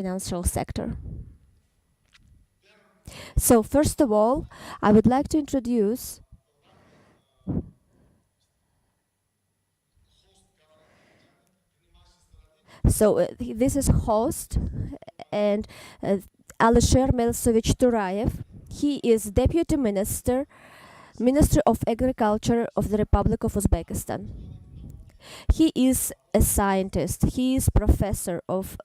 financial sector. So first of all, I would like to introduce this is host and Alisher Melsovich Turayev. He is Deputy Minister, Minister of Agriculture of the Republic of Uzbekistan. He is a scientist. He is professor of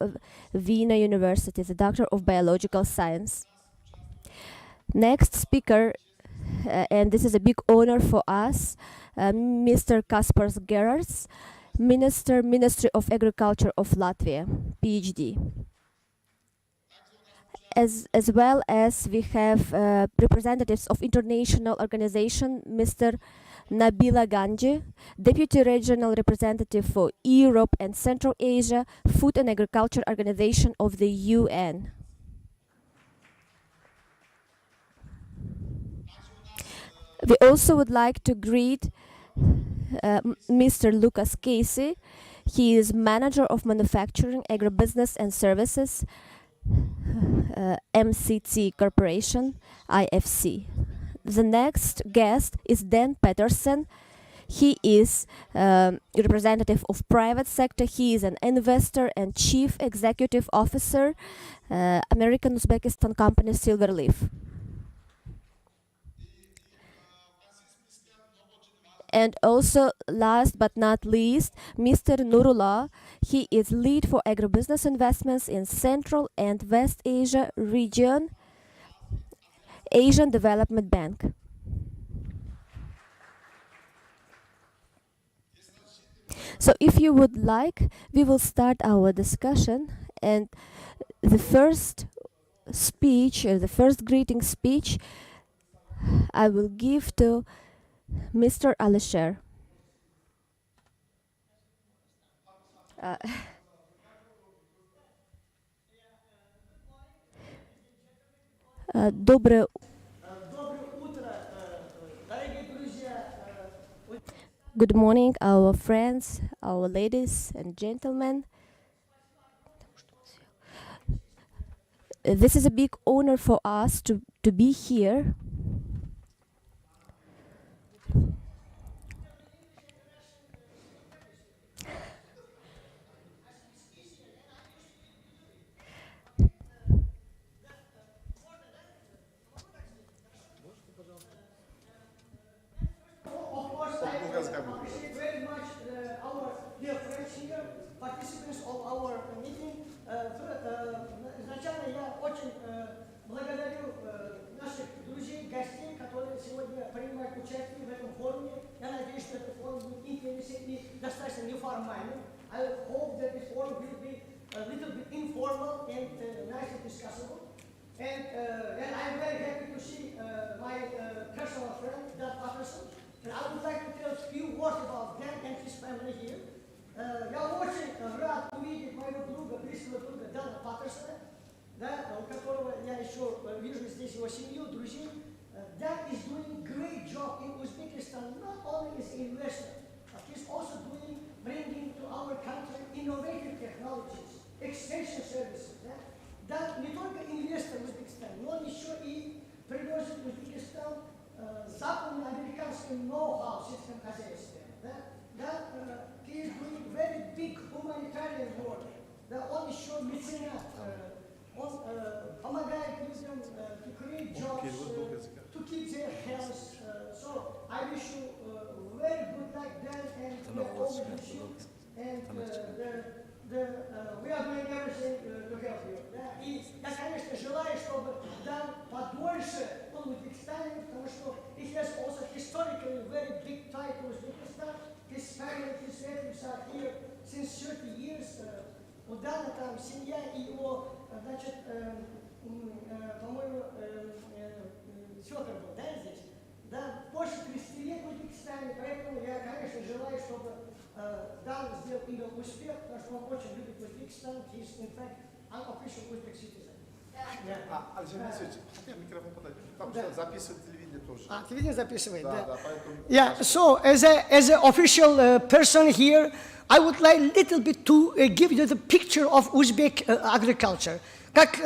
Vienna University, the doctor of biological science. Next speaker, and this is a big honor for us, Mr. Kaspars Gerards, Ministry of Agriculture of Latvia, PhD. As well as we have representatives of international organization, Mr. Nabila Ganji, Deputy Regional Representative for Europe and Central Asia, Food and Agriculture Organization of the UN. We also would like to greet Mr. Lucas Casey. He is Manager of Manufacturing, Agribusiness and Services, MCT Corporation, IFC. The next guest is Dan Patterson. He is representative of private sector. He is an investor and chief executive officer, American Uzbekistan company Silverleaf. And also, last but not least, Mr. Nurullah. He is lead for agribusiness investments in Central and West Asia region, Asian Development Bank. So if you would like, we will start our discussion, and the first speech, the first greeting speech, I will give to Mr. Alisher. Доброе Good morning, our friends, our ladies and gentlemen. This is a big honor for us to be here. Participants of our meeting. Изначально я очень благодарю наших друзей, гостей, которые сегодня принимают участие в этом форуме. Я надеюсь, что этот форум будет интересен и достаточно неформальным. I hope that this forum will be a little bit informal and nice and discussable. And I'm very happy to see my personal friend, Dan Patterson. And I would like to tell a few words about Dan and his family here. Я очень рад увидеть моего друга, близкого друга Дана Паттерсона, да, у которого я еще вижу здесь его семью, друзей. Dan is doing great job in Uzbekistan, not only as an investor, but he's also bringing to our country innovative technologies, extension services. Да, не только инвестор в Узбекистан, но он еще и привозит в Узбекистан западноамериканский ноу-хау в сельском хозяйстве. Да, he is doing very big humanitarian work. Да, он еще меценат. Он помогает людям to create jobs, to keep their health. So I wish you very good luck then, and we are all with you. And we are doing everything to help you. Да? И я, конечно, желаю, чтобы Dan подольше был в Узбекистане, потому что it has also historically very big tie to Uzbekistan. His family, his relatives are here since 30 years. У Дана там семья и его, значит, по-моему, Федор был, да, здесь? Да, больше 30 лет в Узбекистане, поэтому я, конечно, желаю, чтобы Дан имел успех, потому что он очень любит Узбекистан. He is, in fact, unofficial Uzbek citizen. Александр Алексеевич, хотя микрофон подать, потому что записывать телевидение тоже. Телевидение записывает, да. Да, поэтому... Yeah, so as an official person here, I would like little bit to give you the picture of Uzbek agriculture. Как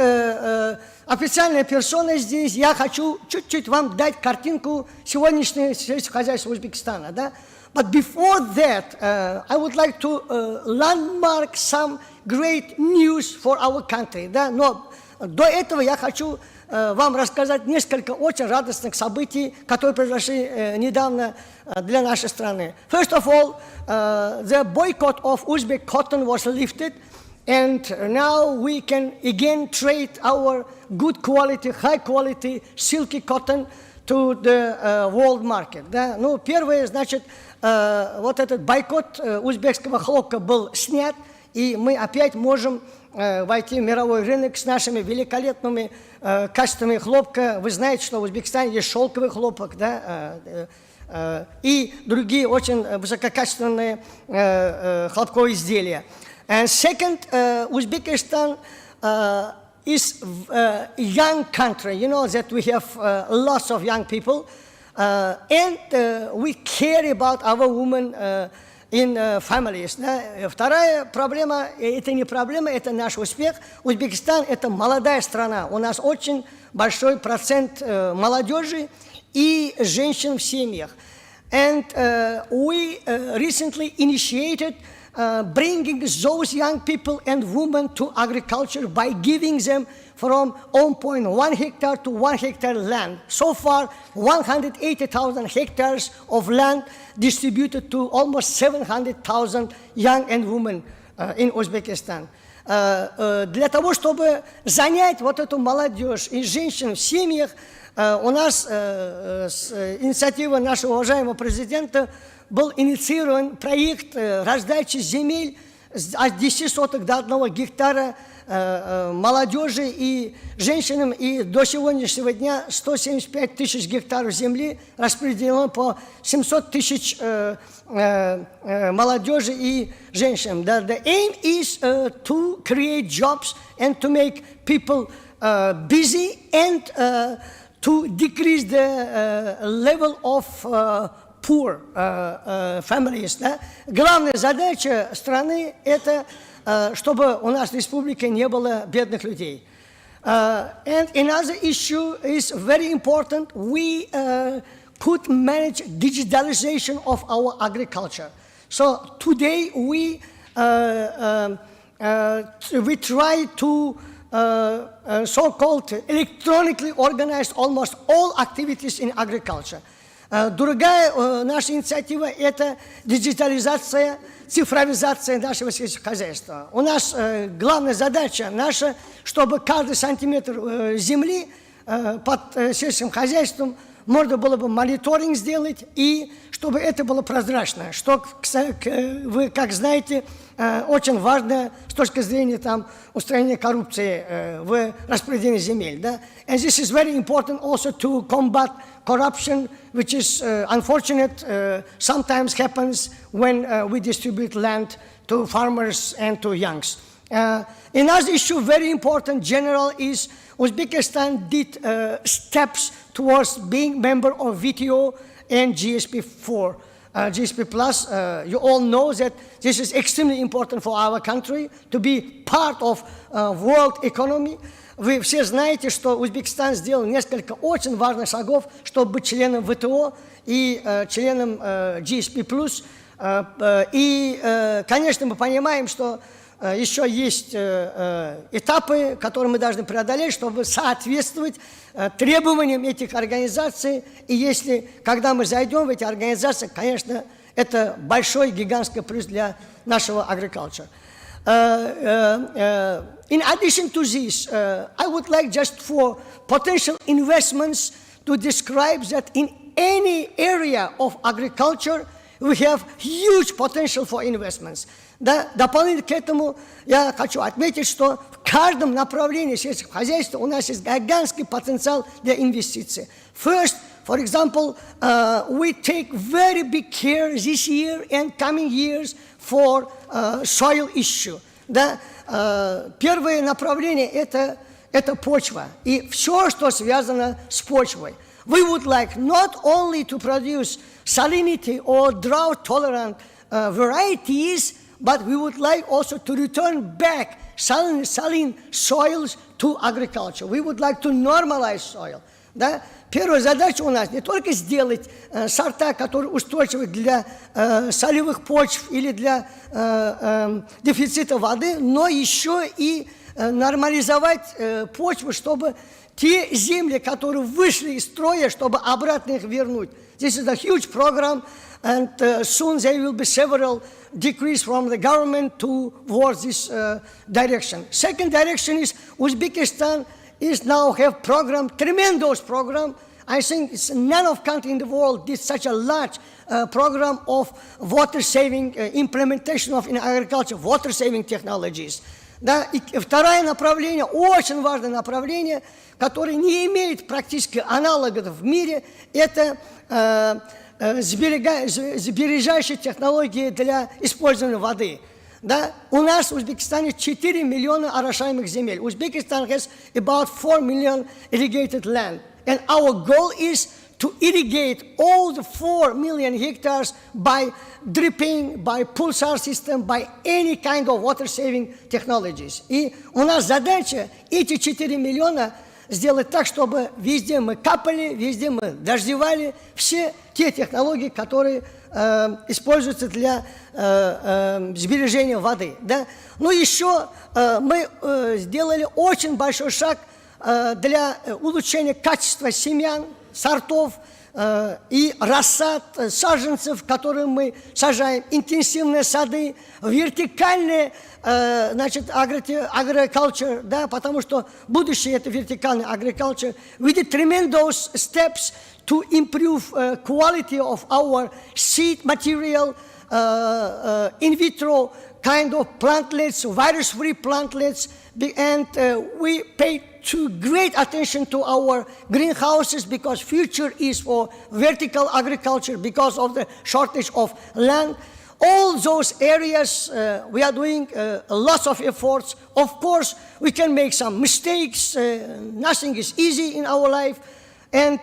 официальная персона здесь, я хочу чуть-чуть вам дать картинку сегодняшнего сельского хозяйства Узбекистана, да? But before that, I would like to landmark some great news for our country, да? Но до этого я хочу вам рассказать несколько очень радостных событий, которые произошли недавно для нашей страны. First of all, the boycott of Uzbek cotton was lifted, and now we can again trade our good quality, high quality silky cotton to the world market. Да? Ну, первое, значит, вот этот бойкот узбекского хлопка был снят, и мы опять можем войти в мировой рынок с нашими великолепными качествами хлопка. Вы знаете, что в Узбекистане есть шелковый хлопок, да, и другие очень высококачественные хлопковые изделия. And second, Uzbekistan is a young country. You know that we have lots of young people, and we care about our women in families. Да? Вторая проблема, это не проблема, это наш успех. Узбекистан – это молодая страна. У нас очень большой процент молодежи и женщин в семьях. And we recently initiated bringing those young people and women to agriculture by giving them from 0.1 hectare to 1 hectare land. So far, 180,000 hectares of land distributed to almost 700,000 young and women in Uzbekistan. Для того, чтобы занять вот эту молодежь и женщин в семьях, у нас с инициативы нашего уважаемого президента был инициирован проект раздачи земель от 10 соток до 1 гектара молодежи и женщинам. И до сегодняшнего дня 175 тысяч гектаров земли распределено по 700 тысяч молодежи и женщинам. The aim is to create jobs and to make people busy and to decrease the level of poor families. Да? Главная задача страны – это чтобы у нас в республике не было бедных людей. And another issue is very important. We could manage digitalization of our agriculture. So today we try to so-called electronically organize almost all activities in agriculture. Другая наша инициатива – это диджитализация, цифровизация нашего сельского хозяйства. У нас главная задача наша, чтобы каждый сантиметр земли под сельским хозяйством можно было бы мониторинг сделать, и чтобы это было прозрачно, что, вы, как знаете, очень важно с точки зрения там, устранения коррупции в распределении земель. Да? And this is very important also to combat corruption, which is unfortunate, sometimes happens when we distribute land to farmers and to youngs. Another issue, very important, general, is Uzbekistan did steps towards being member of WTO and GSP4. GSP Plus, you all know that this is extremely important for our country to be part of world economy. Вы все знаете, что Узбекистан сделал несколько очень важных шагов, чтобы быть членом ВТО и членом GSP+. И, конечно, мы понимаем, что еще есть этапы, которые мы должны преодолеть, чтобы соответствовать требованиям этих организаций. И если, когда мы зайдем в эти организации, конечно, это большой, гигантский плюс для нашего agriculture. In addition to this, I would like just for potential investments to describe that in any area of agriculture, we have huge potential for investments. Да, дополнительно к этому я хочу отметить, что в каждом направлении сельского хозяйства у нас есть гигантский потенциал для инвестиций. First, for example, we take very big care this year and coming years for soil issue. Да, первое направление – это почва и все, что связано с почвой. we would like not only to produce salinity or drought-tolerant varieties, but we would like also to return back saline soils to agriculture. We would like to normalize soil. Да? Первая задача у нас не только сделать сорта, которые устойчивы для солевых почв или для дефицита воды, но еще и нормализовать почву, чтобы те земли, которые вышли из строя, чтобы обратно их вернуть. This is a huge program, and soon there will be several decrees from the government towards this direction. Second direction is Uzbekistan is now have program, tremendous program. I think it's none of country in the world did such a large program of water saving, implementation of in agriculture, water saving technologies. Да, и второе направление, очень важное направление, которое не имеет практически аналогов в мире, это сбережающие технологии для использования воды. Да? У нас в Узбекистане 4 миллиона орошаемых земель. Uzbekistan has about 4 million irrigated land. And our goal is to irrigate all the 4 million hectares by dripping, by pulsar system, by any kind of water-saving technologies. И у нас задача эти 4 миллиона сделать так, чтобы везде мы капали, везде мы дождевали все те технологии, которые используются для сбережения воды. Да? Но еще мы сделали очень большой шаг для улучшения качества семян, сортов и рассад, саженцев, которые мы сажаем, интенсивные сады, вертикальные, значит, agriculture, да, потому что будущее это вертикальный agriculture. We did tremendous steps to improve quality of our seed material, in vitro kind of plantlets, virus-free plantlets, and we paid great attention to our greenhouses because future is for vertical agriculture because of the shortage of land. All those areas we are doing lots of efforts. Of course, we can make some mistakes. Nothing is easy in our life. And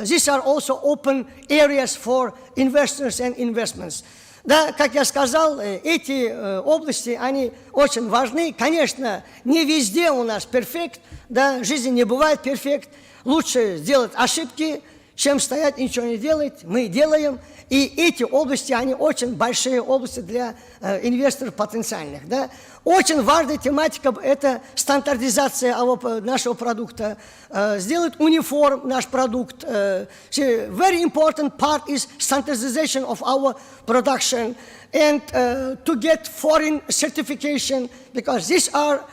these are also open areas for investors and investments. Да, как я сказал, эти области, они очень важны. Конечно, не везде у нас перфект, да, в жизни не бывает перфект. Лучше сделать ошибки, чем стоять и ничего не делать. Мы делаем. И эти области, они очень большие области для инвесторов потенциальных. Да. Очень важная тематика – это стандартизация нашего продукта. Сделать униформ наш продукт. Very important part is standardization of our production and to get foreign certification because these are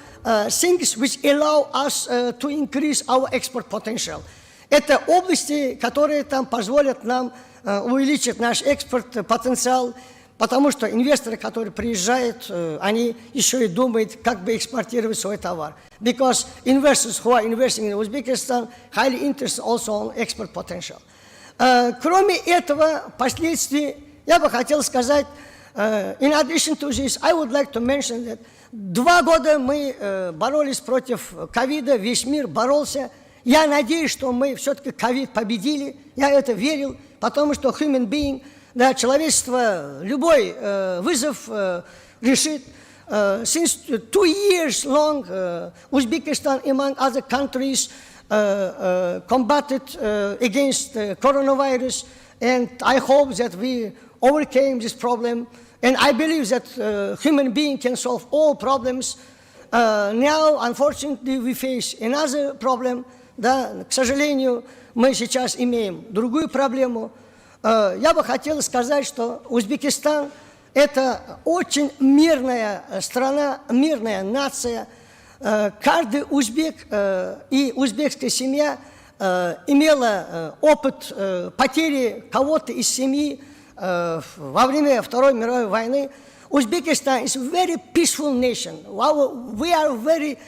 things which allow us to increase our export potential. Это области, которые там позволят нам увеличить наш экспорт потенциал, потому что инвесторы, которые приезжают, они еще и думают, как бы экспортировать свой товар. Because investors who are investing in Uzbekistan highly interested also on export potential. Кроме этого, впоследствии, я бы хотел сказать, in addition to this, I would like to mention that 2 года мы боролись против ковида, весь мир боролся. Я надеюсь, что мы все-таки ковид победили, я это верил, потому что human being, да, человечество любой вызов решит. Since 2 years long, Uzbekistan, among other countries, combated against coronavirus, and I hope that we overcame this problem. And I believe that human being can solve all problems. Now, unfortunately, we face another problem. Да, к сожалению, мы сейчас имеем другую проблему. Я бы хотел сказать, что Узбекистан – это очень мирная страна, мирная нация. Каждый узбек и узбекская семья имела опыт потери кого-то из семьи во время Второй мировой войны. Uzbekistan is a very peaceful nation. We are a very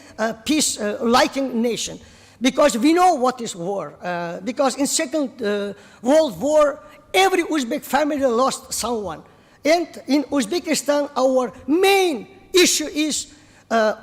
peace-liking nation. Because we know what is war. Because in Second World War, every Uzbek family lost someone. And in Uzbekistan, our main issue is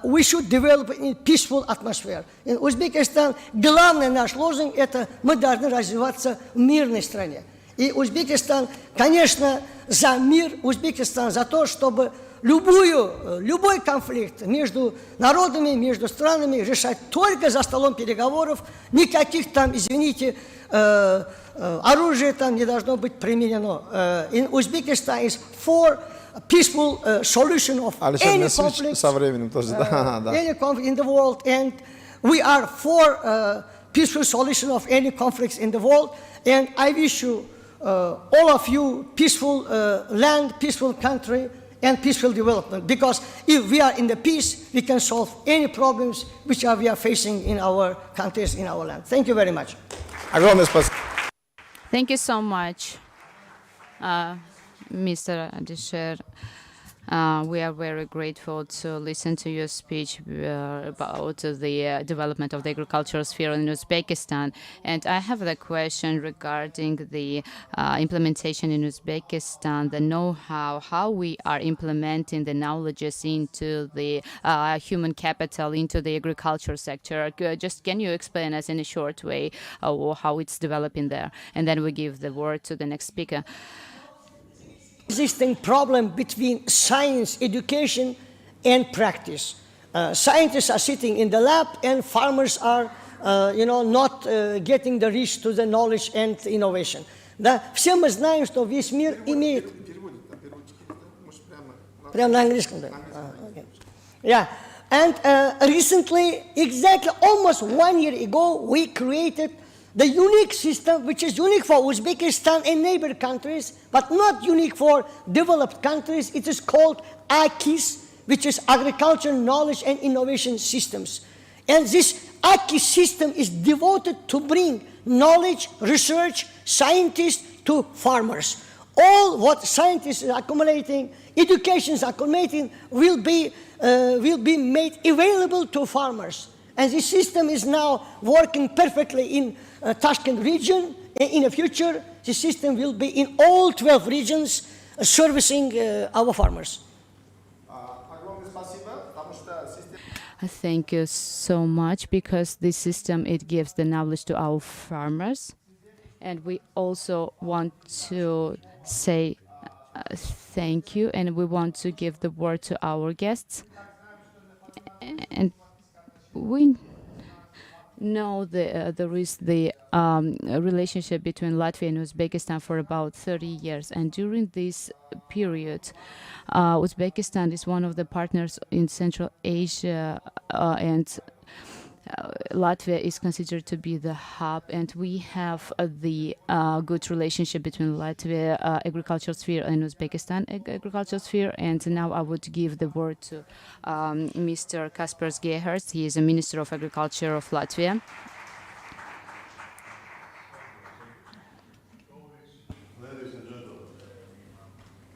we should develop in peaceful atmosphere. In Узбекистан главный наш лозунг – это мы должны развиваться в мирной стране. И Узбекистан, конечно, за мир, Узбекистан за то, чтобы любой конфликт между народами, между странами решать только за столом переговоров, никаких там, извините, оружия там не должно быть применено. In Uzbekistan is for peaceful solution of any conflict, any conflict in the world, and we are for peaceful solution of any conflicts in the world. And I wish you, all of you, peaceful land, peaceful country, and peaceful development. Because if we are in the peace, we can solve any problems which we are facing in our countries, in our land. Thank you very much. Thank you so much, Mr. Adisher. We are very grateful to listen to your speech about the development of the agricultural sphere in Uzbekistan. And I have a question regarding the implementation in Uzbekistan, the know-how, how we are implementing the knowledges into the human capital, into the agriculture sector. Just can you explain us in a short way how it's developing there? And then we give the word to the next speaker. Existing problem between science, education, and practice. Scientists are sitting in the lab, and farmers are, not getting the reach to the knowledge and innovation. Да, все мы знаем, что весь мир имеет. Прямо на английском, да. Yeah, and recently, exactly almost 1 year ago, we created the unique system, which is unique for Uzbekistan and neighbor countries, but not unique for developed countries. It is called AKIS, which is Agriculture Knowledge and Innovation Systems. And this AKIS system is devoted to bring knowledge, research, scientists to farmers. All what scientists are accumulating, education is accumulating, will be made available to farmers. And this system is now working perfectly in Tashkent region. In the future, the system will be in all 12 regions servicing our farmers. Thank you so much, because this system, it gives the knowledge to our farmers. And we also want to say thank you, and we want to give the word to our guests. And we know there is the relationship between Latvia and Uzbekistan for about 30 years. And during this period, Uzbekistan is one of the partners in Central Asia, and Latvia is considered to be the hub, and we have the good relationship between Latvia agricultural sphere and Uzbekistan agricultural sphere. And now I would give the word to Mr. Kaspars Gehards. He is a Minister of Agriculture of Latvia. Ladies and gentlemen,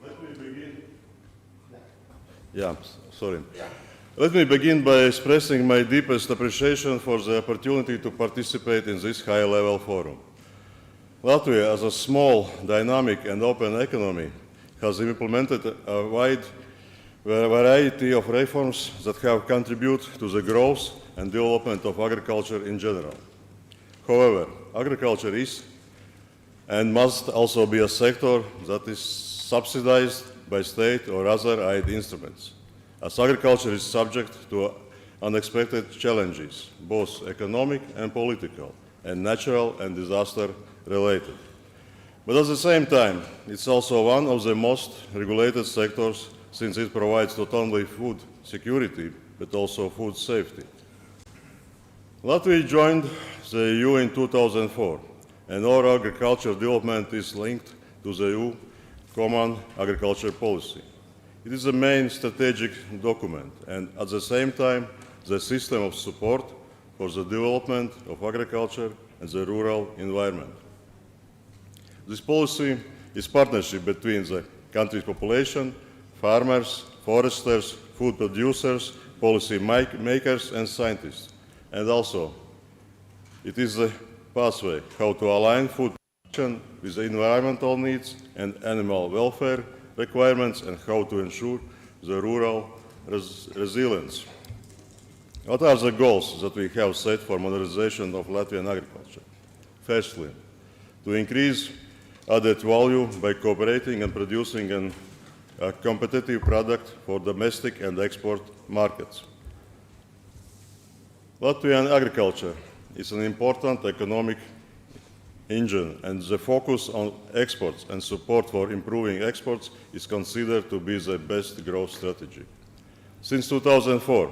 let me begin. Let me begin by expressing my deepest appreciation for the opportunity to participate in this high-level forum. Latvia, as a small, dynamic and open economy, has implemented a wide variety of reforms that have contributed to the growth and development of agriculture in general. However, agriculture is and must also be a sector that is subsidized by state or other aid instruments, as agriculture is subject to unexpected challenges, both economic and political, and natural and disaster-related. But at the same time, it's also one of the most regulated sectors, since it provides not only food security, but also food safety. Latvia joined the EU in 2004, and our agricultural development is linked to the EU Common Agriculture Policy. It is a main strategic document, and at the same time, the system of support for the development of agriculture and the rural environment. This policy is partnership between the country's population, farmers, foresters, food producers, policy makers, and scientists. And also, it is a pathway how to align food production with the environmental needs and animal welfare requirements, and how to ensure the rural resilience What are the goals that we have set for modernization of Latvian agriculture? Firstly, to increase added value by cooperating and producing a competitive product for domestic and export markets. Latvian agriculture is an important economic engine, and the focus on exports and support for improving exports is considered to be the best growth strategy. Since 2004,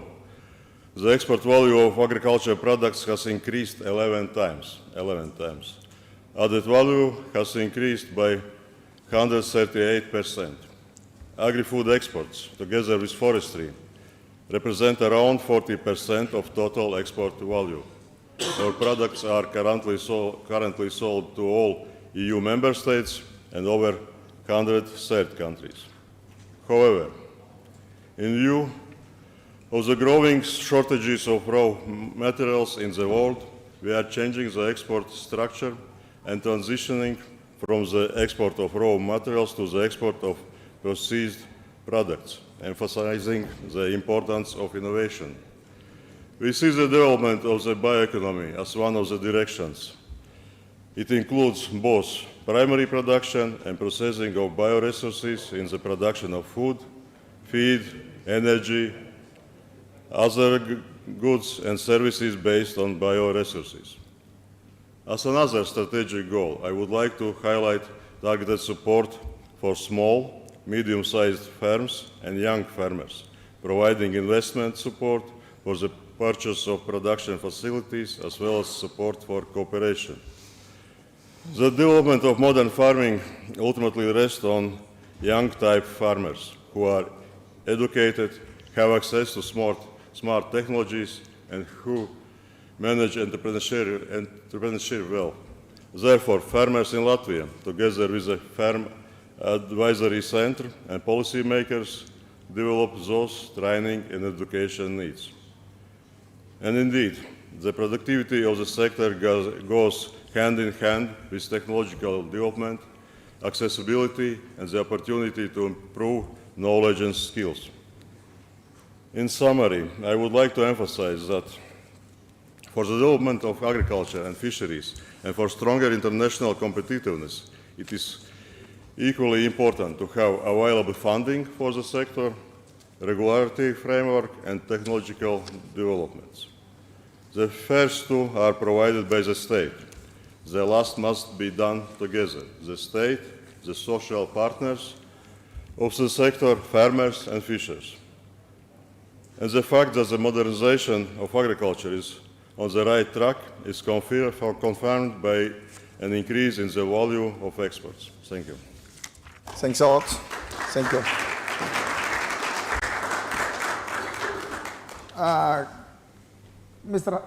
the export value of agricultural products has increased 11 times. Added value has increased by 138%. Agri-food exports, together with forestry, represent around 40% of total export value. Our products are currently sold to all EU member states and over 100 third countries. However, in view of the growing shortages of raw materials in the world, we are changing the export structure and transitioning from the export of raw materials to the export of processed products, emphasizing the importance of innovation. We see the development of the bioeconomy as one of the directions. It includes both primary production and processing of bioresources in the production of food, feed, energy, other goods and services based on bioresources. As another strategic goal, I would like to highlight targeted support for small, medium-sized farms and young farmers, providing investment support for the purchase of production facilities as well as support for cooperation. The development of modern farming ultimately rests on young type farmers who are educated, have access to smart technologies, and who manage entrepreneurship well. Therefore, farmers in Latvia, together with the Farm Advisory Center and policymakers, develop those training and education needs. And indeed, the productivity of the sector goes hand in hand with technological development, accessibility, and the opportunity to improve knowledge and skills. In summary, I would like to emphasize that for the development of agriculture and fisheries and for stronger international competitiveness, it is equally important to have available funding for the sector, regulatory framework, and technological developments. The first two are provided by the state. The last must be done together. The state, the social partners of the sector, farmers and fishers. And the fact that the modernization of agriculture is on the right track is confirmed by an increase in the value of exports. Thank you. Thanks a lot. Thank you. Mr.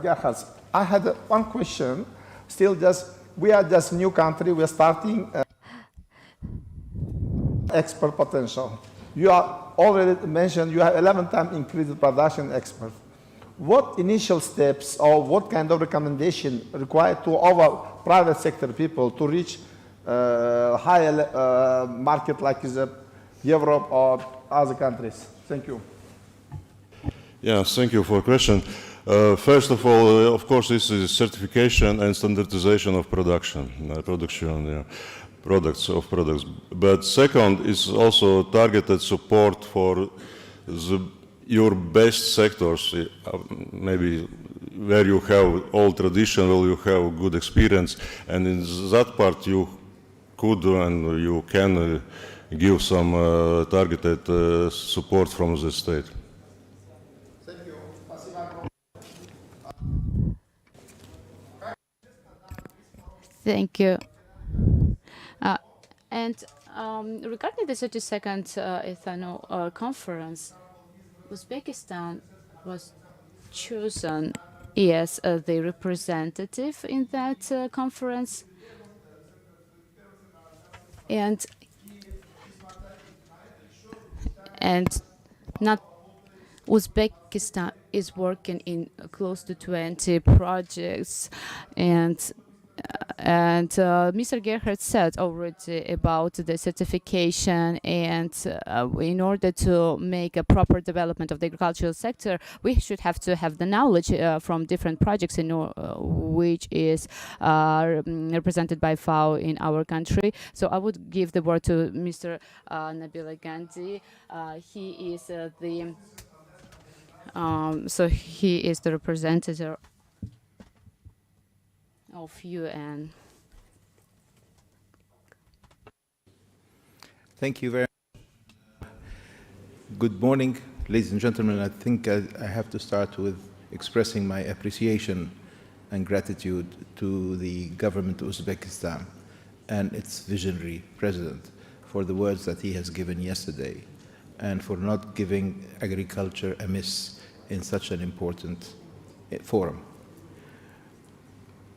Gerhards, I had one question. We are just new country. We are starting export potential. You are already mentioned you have 11 times increased production export. What initial steps or what kind of recommendation required to our private sector people to reach higher market like Europe or other countries? Thank you. Yeah, thank you for the question. First of all, of course, this is certification and standardization of products. But second is also targeted support for your best sectors, maybe where you have old tradition, where you have good experience, and in that part you could and you can give some targeted support from the state. Thank you. Regarding the 32nd ethanol conference, Uzbekistan was chosen as the representative in that conference. And not Uzbekistan is working in close to 20 projects, and And Mr. Gerhard said already about the certification, and in order to make a proper development of the agricultural sector, we should have to have the knowledge from different projects which is represented by FAO in our country. So I would give the word to Mr. Nabila Gandhi. He is he is the representative of UN. Thank you very much. Good morning, ladies and gentlemen. I think I have to start with expressing my appreciation and gratitude to the government of Uzbekistan and its visionary president for the words that he has given yesterday and for not giving agriculture a miss in such an important forum.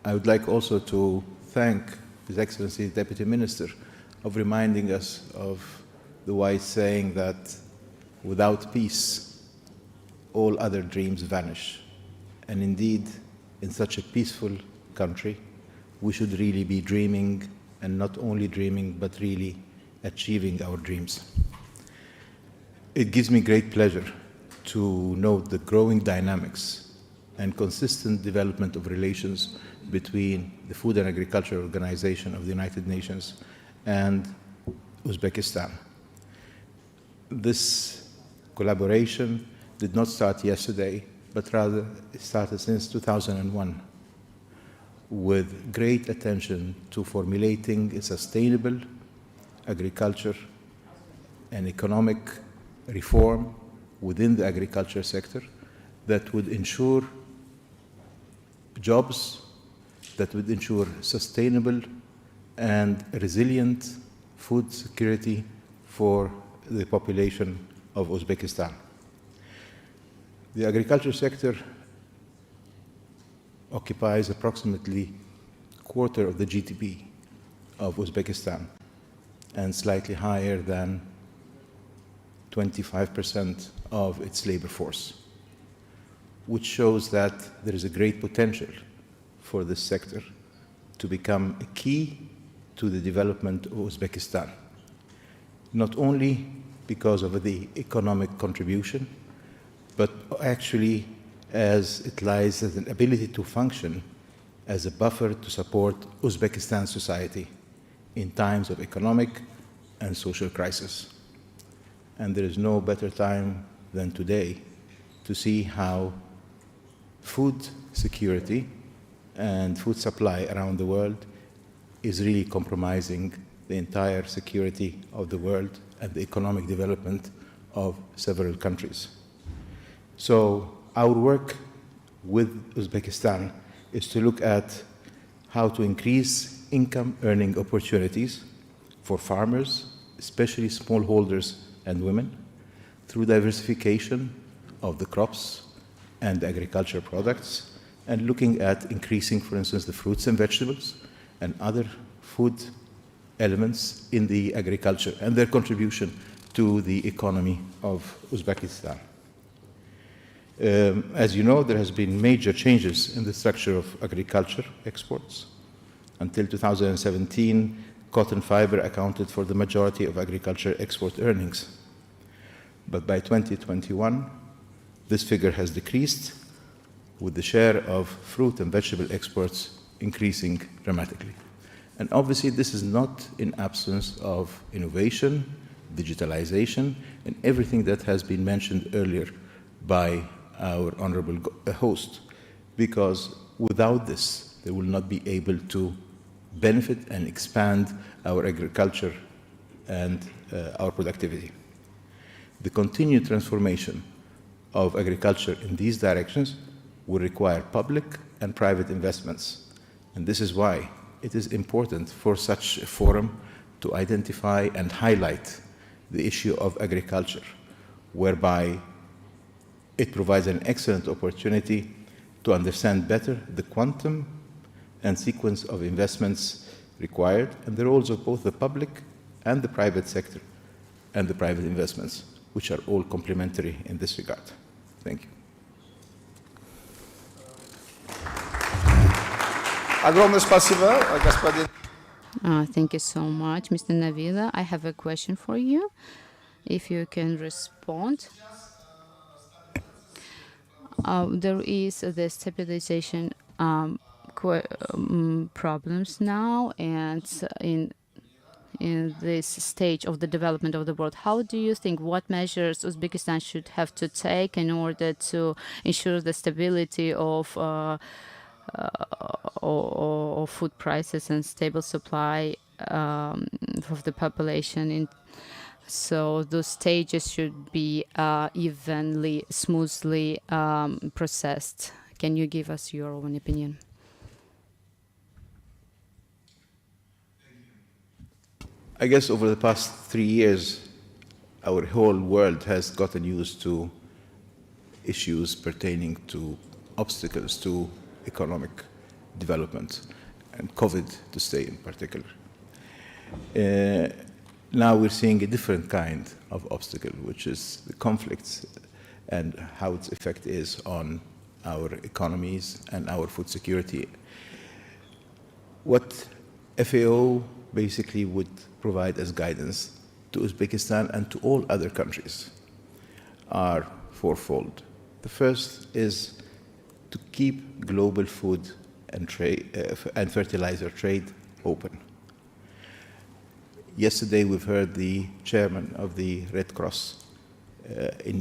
I would like also to thank His Excellency the Deputy Minister of reminding us of the wise saying that without peace, all other dreams vanish. And indeed, in such a peaceful country, we should really be dreaming, and not only dreaming, but really achieving our dreams. It gives me great pleasure to note the growing dynamics and consistent development of relations between the Food and Agriculture Organization of the United Nations and Uzbekistan. This collaboration did not start yesterday, but rather it started since 2001, with great attention to formulating a sustainable agriculture and economic reform within the agriculture sector that would ensure jobs, that would ensure sustainable and resilient food security for the population of Uzbekistan. The agriculture sector occupies approximately a quarter of the GDP of Uzbekistan and slightly higher than 25% of its labor force, which shows that there is a great potential for this sector to become a key to the development of Uzbekistan, not only because of the economic contribution, but actually as it lies as an ability to function as a buffer to support Uzbekistan society in times of economic and social crisis. And there is no better time than today to see how food security and food supply around the world is really compromising the entire security of the world and the economic development of several countries. So our work with Uzbekistan is to look at how to increase income earning opportunities for farmers, especially smallholders and women, through diversification of the crops and agriculture products, and looking at increasing, for instance, the fruits and vegetables and other food elements in the agriculture and their contribution to the economy of Uzbekistan. As you know, there has been major changes in the structure of agriculture exports. Until 2017, cotton fiber accounted for the majority of agriculture export earnings. But by 2021, this figure has decreased, with the share of fruit and vegetable exports increasing dramatically. And obviously, this is not in absence of innovation, digitalization, and everything that has been mentioned earlier by our honorable host, because without this, they will not be able to benefit and expand our agriculture and our productivity. The continued transformation of agriculture in these directions will require public and private investments. And this is why it is important for such a forum to identify and highlight the issue of agriculture, whereby it provides an excellent opportunity to understand better the quantum and sequence of investments required and the roles of both the public and the private sector and the private investments, which are all complementary in this regard. Thank you. Огромное спасибо, господин. Thank you so much, Mr. Navila. I have a question for you, if you can respond. There is the stabilization problems now, and in this stage of the development of the world. How do you think, what measures Uzbekistan should have to take in order to ensure the stability of food prices and stable supply of the population? So those stages should be evenly, smoothly processed. Can you give us your own opinion? I guess over the past 3 years, our whole world has gotten used to issues pertaining to obstacles to economic development, and COVID to stay in particular. Now we're seeing a different kind of obstacle, which is the conflicts and how its effect is on our economies and our food security. What FAO basically would provide as guidance to Uzbekistan and to all other countries are fourfold. The first is to keep global food and fertilizer trade open. Yesterday, we've heard the chairman of the Red Cross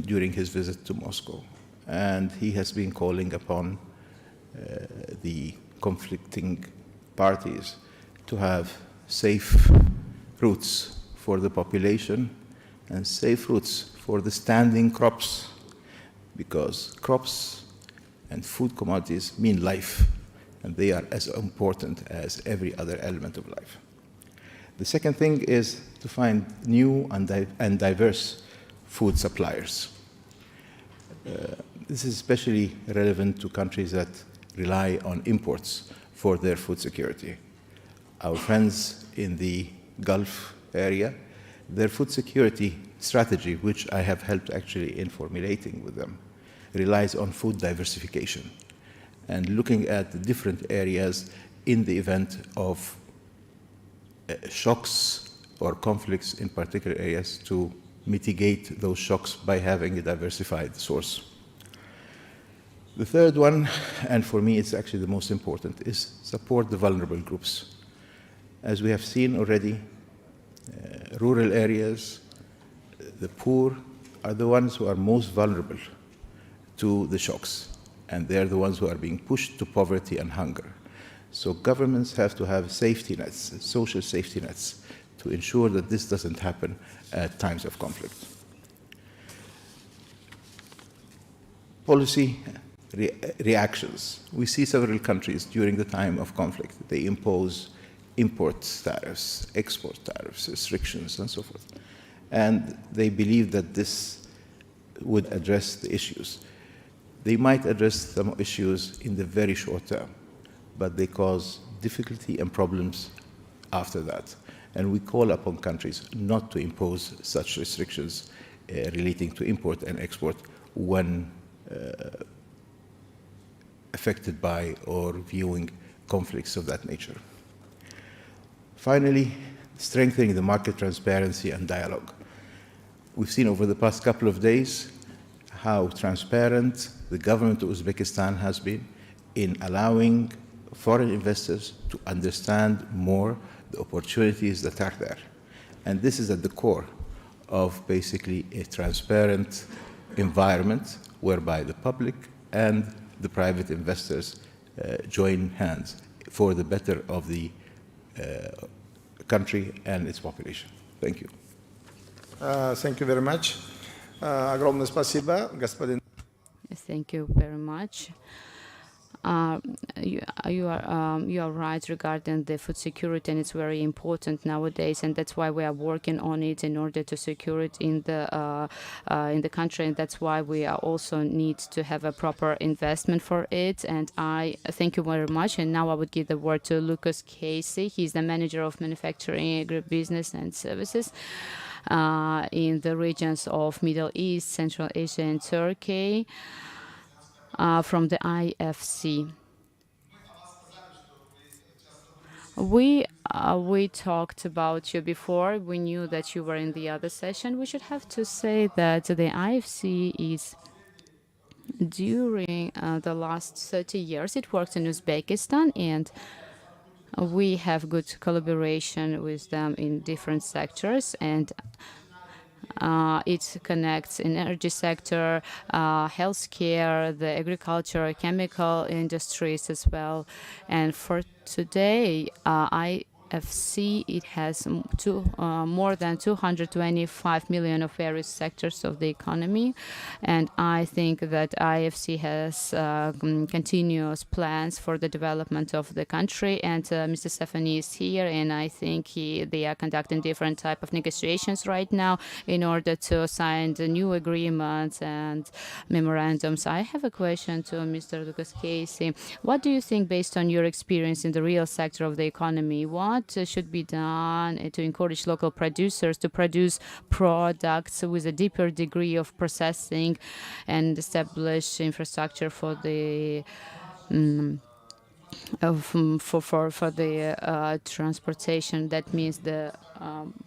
during his visit to Moscow, and he has been calling upon the conflicting parties to have safe routes for the population and safe routes for the standing crops, because crops and food commodities mean life, and they are as important as every other element of life. The second thing is to find new and diverse food suppliers. This is especially relevant to countries that rely on imports for their food security. Our friends in the Gulf area, their food security strategy, which I have helped actually in formulating with them, relies on food diversification and looking at the different areas in the event of shocks or conflicts in particular areas to mitigate those shocks by having a diversified source. The third one, and for me it's actually the most important, is support the vulnerable groups. As we have seen already, rural areas, the poor are the ones who are most vulnerable to the shocks, and they're the ones who are being pushed to poverty and hunger. So governments have to have safety nets, social safety nets, to ensure that this doesn't happen at times of conflict. Policy reactions. We see several countries during the time of conflict, they impose import tariffs, export tariffs, restrictions, and so forth. And they believe that this would address the issues. They might address some issues in the very short term, but they cause difficulty and problems after that. And we call upon countries not to impose such restrictions relating to import and export when affected by or viewing conflicts of that nature. Finally, strengthening the market transparency and dialogue. We've seen over the past couple of days how transparent the government of Uzbekistan has been in allowing foreign investors to understand more the opportunities that are there. And this is at the core of basically a transparent environment whereby the public and the private investors join hands for the better of the country and its population. Thank you. Thank you very much. Огромное спасибо, господин. Thank you very much. You are right regarding the food security, and it's very important nowadays, and that's why we are working on it in order to secure it in the country, and that's why we are also need to have a proper investment for it. And I thank you very much. And now I would give the word to Lucas Casey. He's the manager of manufacturing, agribusiness, and services in the regions of Middle East, Central Asia, and Turkey. From the IFC. We talked about you before. We knew that you were in the other session. We should have to say that the IFC is during the last 30 years. It works in Uzbekistan, and we have good collaboration with them in different sectors, and it connects energy sector, healthcare, the agriculture, chemical industries as well. And for today, IFC, it has more than 225 million of various sectors of the economy. And I think that IFC has continuous plans for the development of the country. And Mr. Stephanie is here, and I think they are conducting different type of negotiations right now in order to sign the new agreements and memorandums. I have a question to Mr. Lucas Casey. What do you think, based on your experience in the real sector of the economy, what should be done to encourage local producers to produce products with a deeper degree of processing and establish infrastructure for the for the transportation? That means the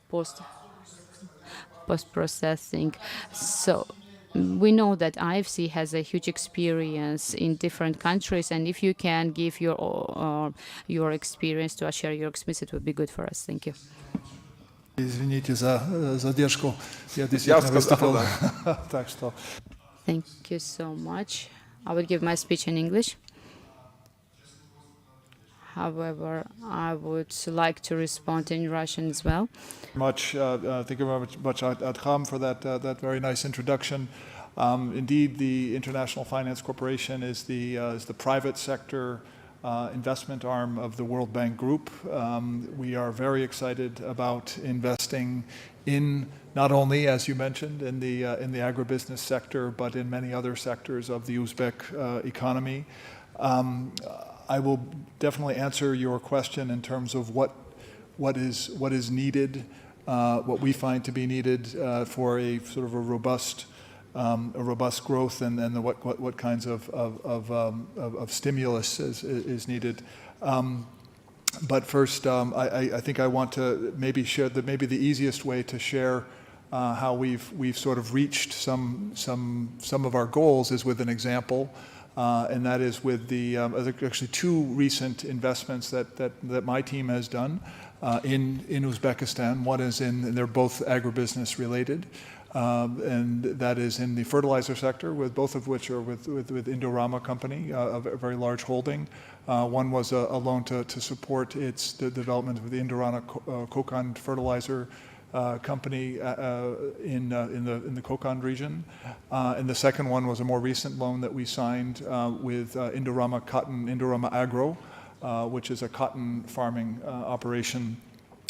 post-processing. So we know that IFC has a huge experience in different countries, and if you can give your experience to us, share your experience, it would be good for us. Thank you. Извините за задержку. Я Я действительно сказал, выступил. да. Так что Thank you so much. I will give my speech in English. However, I would like to respond in Russian as well. thank you very much, Adham, for that very nice introduction. Indeed, the International Finance Corporation is the private sector investment arm of the World Bank Group. We are very excited about investing in not only, as you mentioned, in the agribusiness sector, but in many other sectors of the Uzbek economy. I will definitely answer your question in terms of what is needed, what we find to be needed for a sort of a robust growth, and what kinds of stimulus is needed. But first, I think I want to maybe share maybe the easiest way to share how we've sort of reached some of our goals is with an example. And that is with the actually two recent investments that my team has done in Uzbekistan. One is and they're both agribusiness related, and that is in the fertilizer sector, with both of which are with Indorama company, a very large holding. One was a loan to support the development of the Indorama Kokand fertilizer company in the Kokand region. And the second one was a more recent loan that we signed with Indorama Agro, which is a cotton farming operation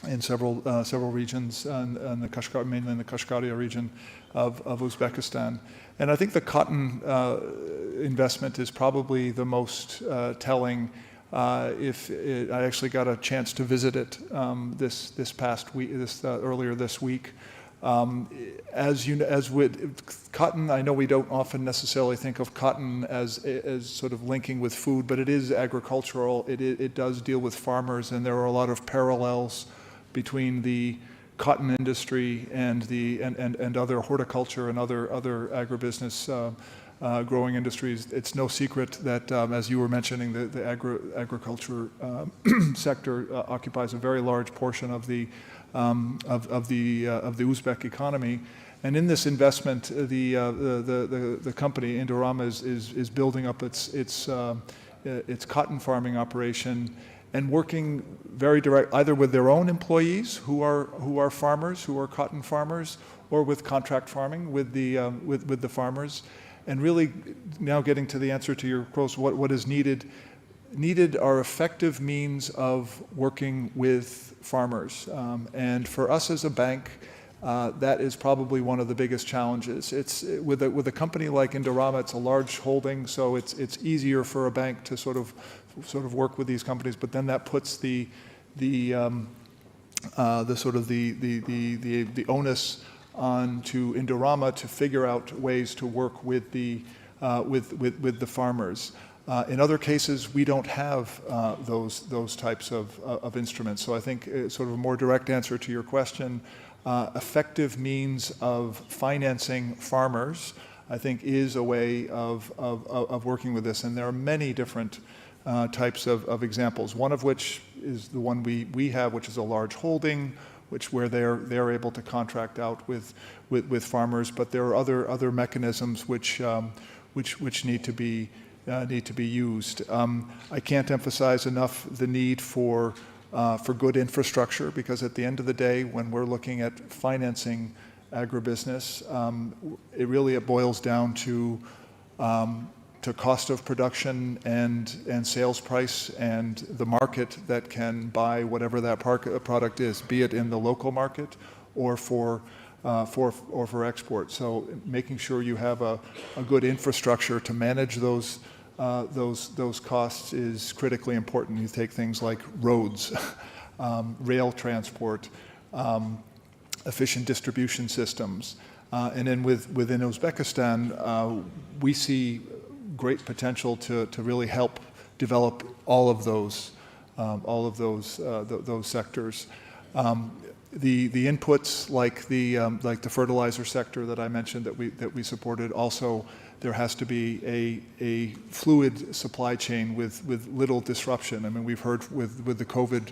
in several regions, mainly in the Kashgaria region of Uzbekistan. And I think the cotton investment is probably the most telling. I actually got a chance to visit it this past week, earlier this week. As with cotton, I know we don't often necessarily think of cotton as sort of linking with food, but it is agricultural. It does deal with farmers, and there are a lot of parallels between the cotton industry and other horticulture and other agribusiness growing industries. It's no secret that, as you were mentioning, the agriculture sector occupies a very large portion of the Uzbek economy. And in this investment, the company Indorama is building up its cotton farming operation and working very direct, either with their own employees who are farmers, who are cotton farmers, or with contract farming with the farmers. And really now getting to the answer to your question, what is needed? Needed are effective means of working with farmers. And for us as a bank, that is probably one of the biggest challenges. It's with a company like Indorama, it's a large holding, so it's easier for a bank to sort of work with these companies. But then that puts the onus on to Indorama to figure out ways to work with the farmers. In other cases, we don't have those types of instruments. So I think sort of a more direct answer to your question, effective means of financing farmers, I think, is a way of working with this. And there are many different types of examples, one of which is the one we have, which is a large holding, where they're able to contract out with farmers. But there are other mechanisms which need to be used. I can't emphasize enough the need for good infrastructure, because at the end of the day, when we're looking at financing agribusiness, it boils down to cost of production and sales price and the market that can buy whatever that product is, be it in the local market or for export. So making sure you have a good infrastructure to manage those costs is critically important. You take things like roads, rail transport, efficient distribution systems, and then within Uzbekistan, we see great potential to really help develop all of those sectors. The inputs like the fertilizer sector that I mentioned that we supported. Also, there has to be a fluid supply chain with little disruption. I mean, we've heard with the COVID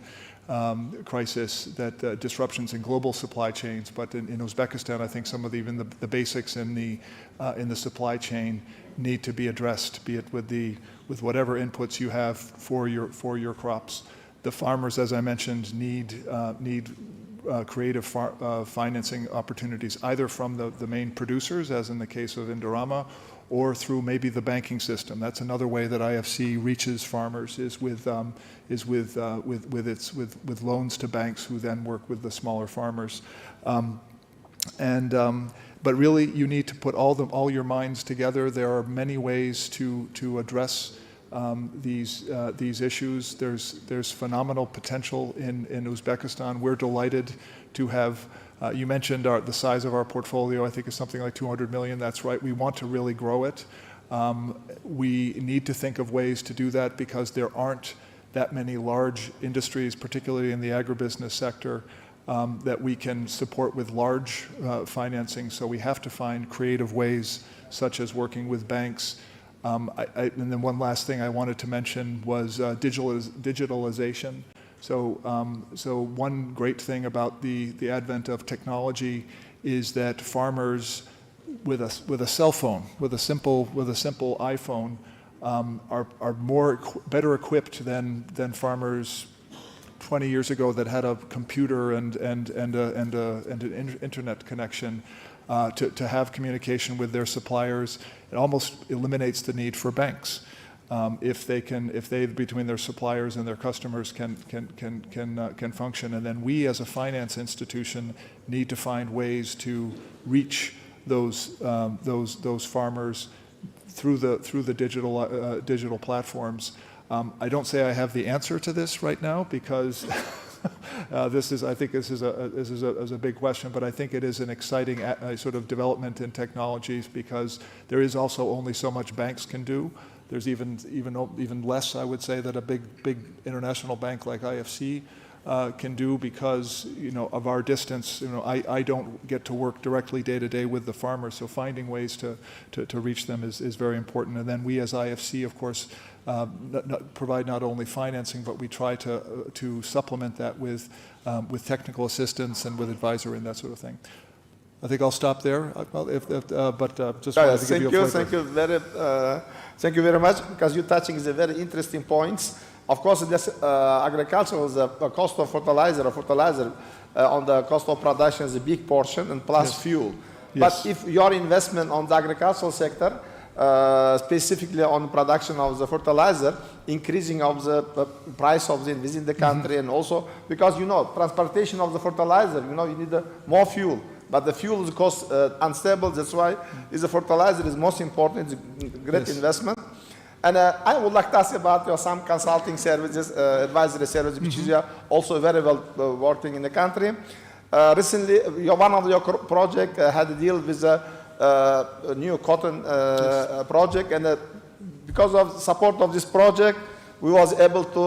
crisis that disruptions in global supply chains, but in Uzbekistan, I think some of even the basics in the supply chain need to be addressed, be it with whatever inputs you have for your crops. The farmers, as I mentioned, need creative financing opportunities, either from the main producers, as in the case of Indorama, or through maybe the banking system. That's another way that IFC reaches farmers, is with loans to banks, who then work with the smaller farmers. But really, you need to put all your minds together. There are many ways to address these issues. There's phenomenal potential in Uzbekistan. We're delighted to have. You mentioned the size of our portfolio. I think is something like 200 million. That's right. We want to really grow it. We need to think of ways to do that, because there aren't that many large industries, particularly in the agribusiness sector, that we can support with large financing. So we have to find creative ways, such as working with banks. And then one last thing I wanted to mention was digitalization. So one great thing about the advent of technology is that farmers with a cell phone, with a simple iPhone, are better equipped than farmers 20 years ago that had a computer and an internet connection to have communication with their suppliers. It almost eliminates the need for banks. If they between their suppliers and their customers can function, and then we as a finance institution need to find ways to reach those farmers through the digital platforms. I don't say I have the answer to this right now, because I think this is a big question, but I think it is an exciting sort of development in technologies, because there is also only so much banks can do. There's even less, I would say, that a big international bank like IFC can do, because of our distance. I don't get to work directly day to day with the farmers, so finding ways to reach them is very important. And then we as IFC, of course, provide not only financing, but we try to supplement that with technical assistance and with advisory and that sort of thing. I think I'll stop there. Just wanted to give you a flavor. Thank you very much, because you're touching the very interesting points. Of course, this agriculture is the cost of fertilizer on the cost of production is a big portion, and plus fuel. Yes. But if your investment on the agricultural sector, specifically on production of the fertilizer, increasing of the price of it within the country, and also because transportation of the fertilizer, you need more fuel. But the fuel is cost unstable. That's why the fertilizer is most important. It's a great investment. And I would like to ask about some consulting services, advisory services, which is also very well working in the country. Recently, one of your projects had a deal with a new cotton project, and because of the support of this project, we was able to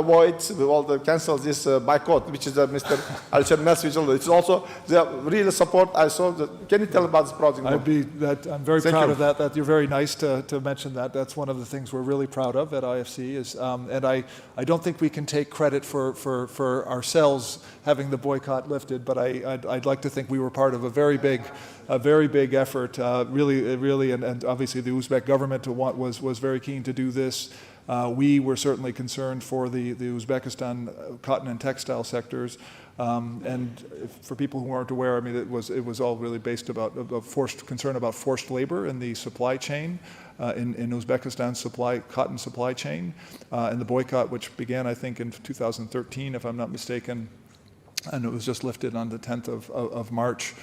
avoid, we will cancel this boycott, which is Mr. Alisher Mesvich. It's also the real support I saw. Can you tell about this project? I'm very Thank proud you. of that. That you're very nice to mention that. That's one of the things we're really proud of at IFC. Is and I don't think we can take credit for ourselves having the boycott lifted, but I'd like to think we were part of a very big effort. Really, and obviously the Uzbek government was very keen to do this. We were certainly concerned for the Uzbekistan cotton and textile sectors, and for people who aren't aware, I mean, it was all really based about concern about forced labor in the supply chain in Uzbekistan's cotton supply chain, and the boycott, which began I think in 2013, if I'm not mistaken, and it was just lifted on the 10th of March,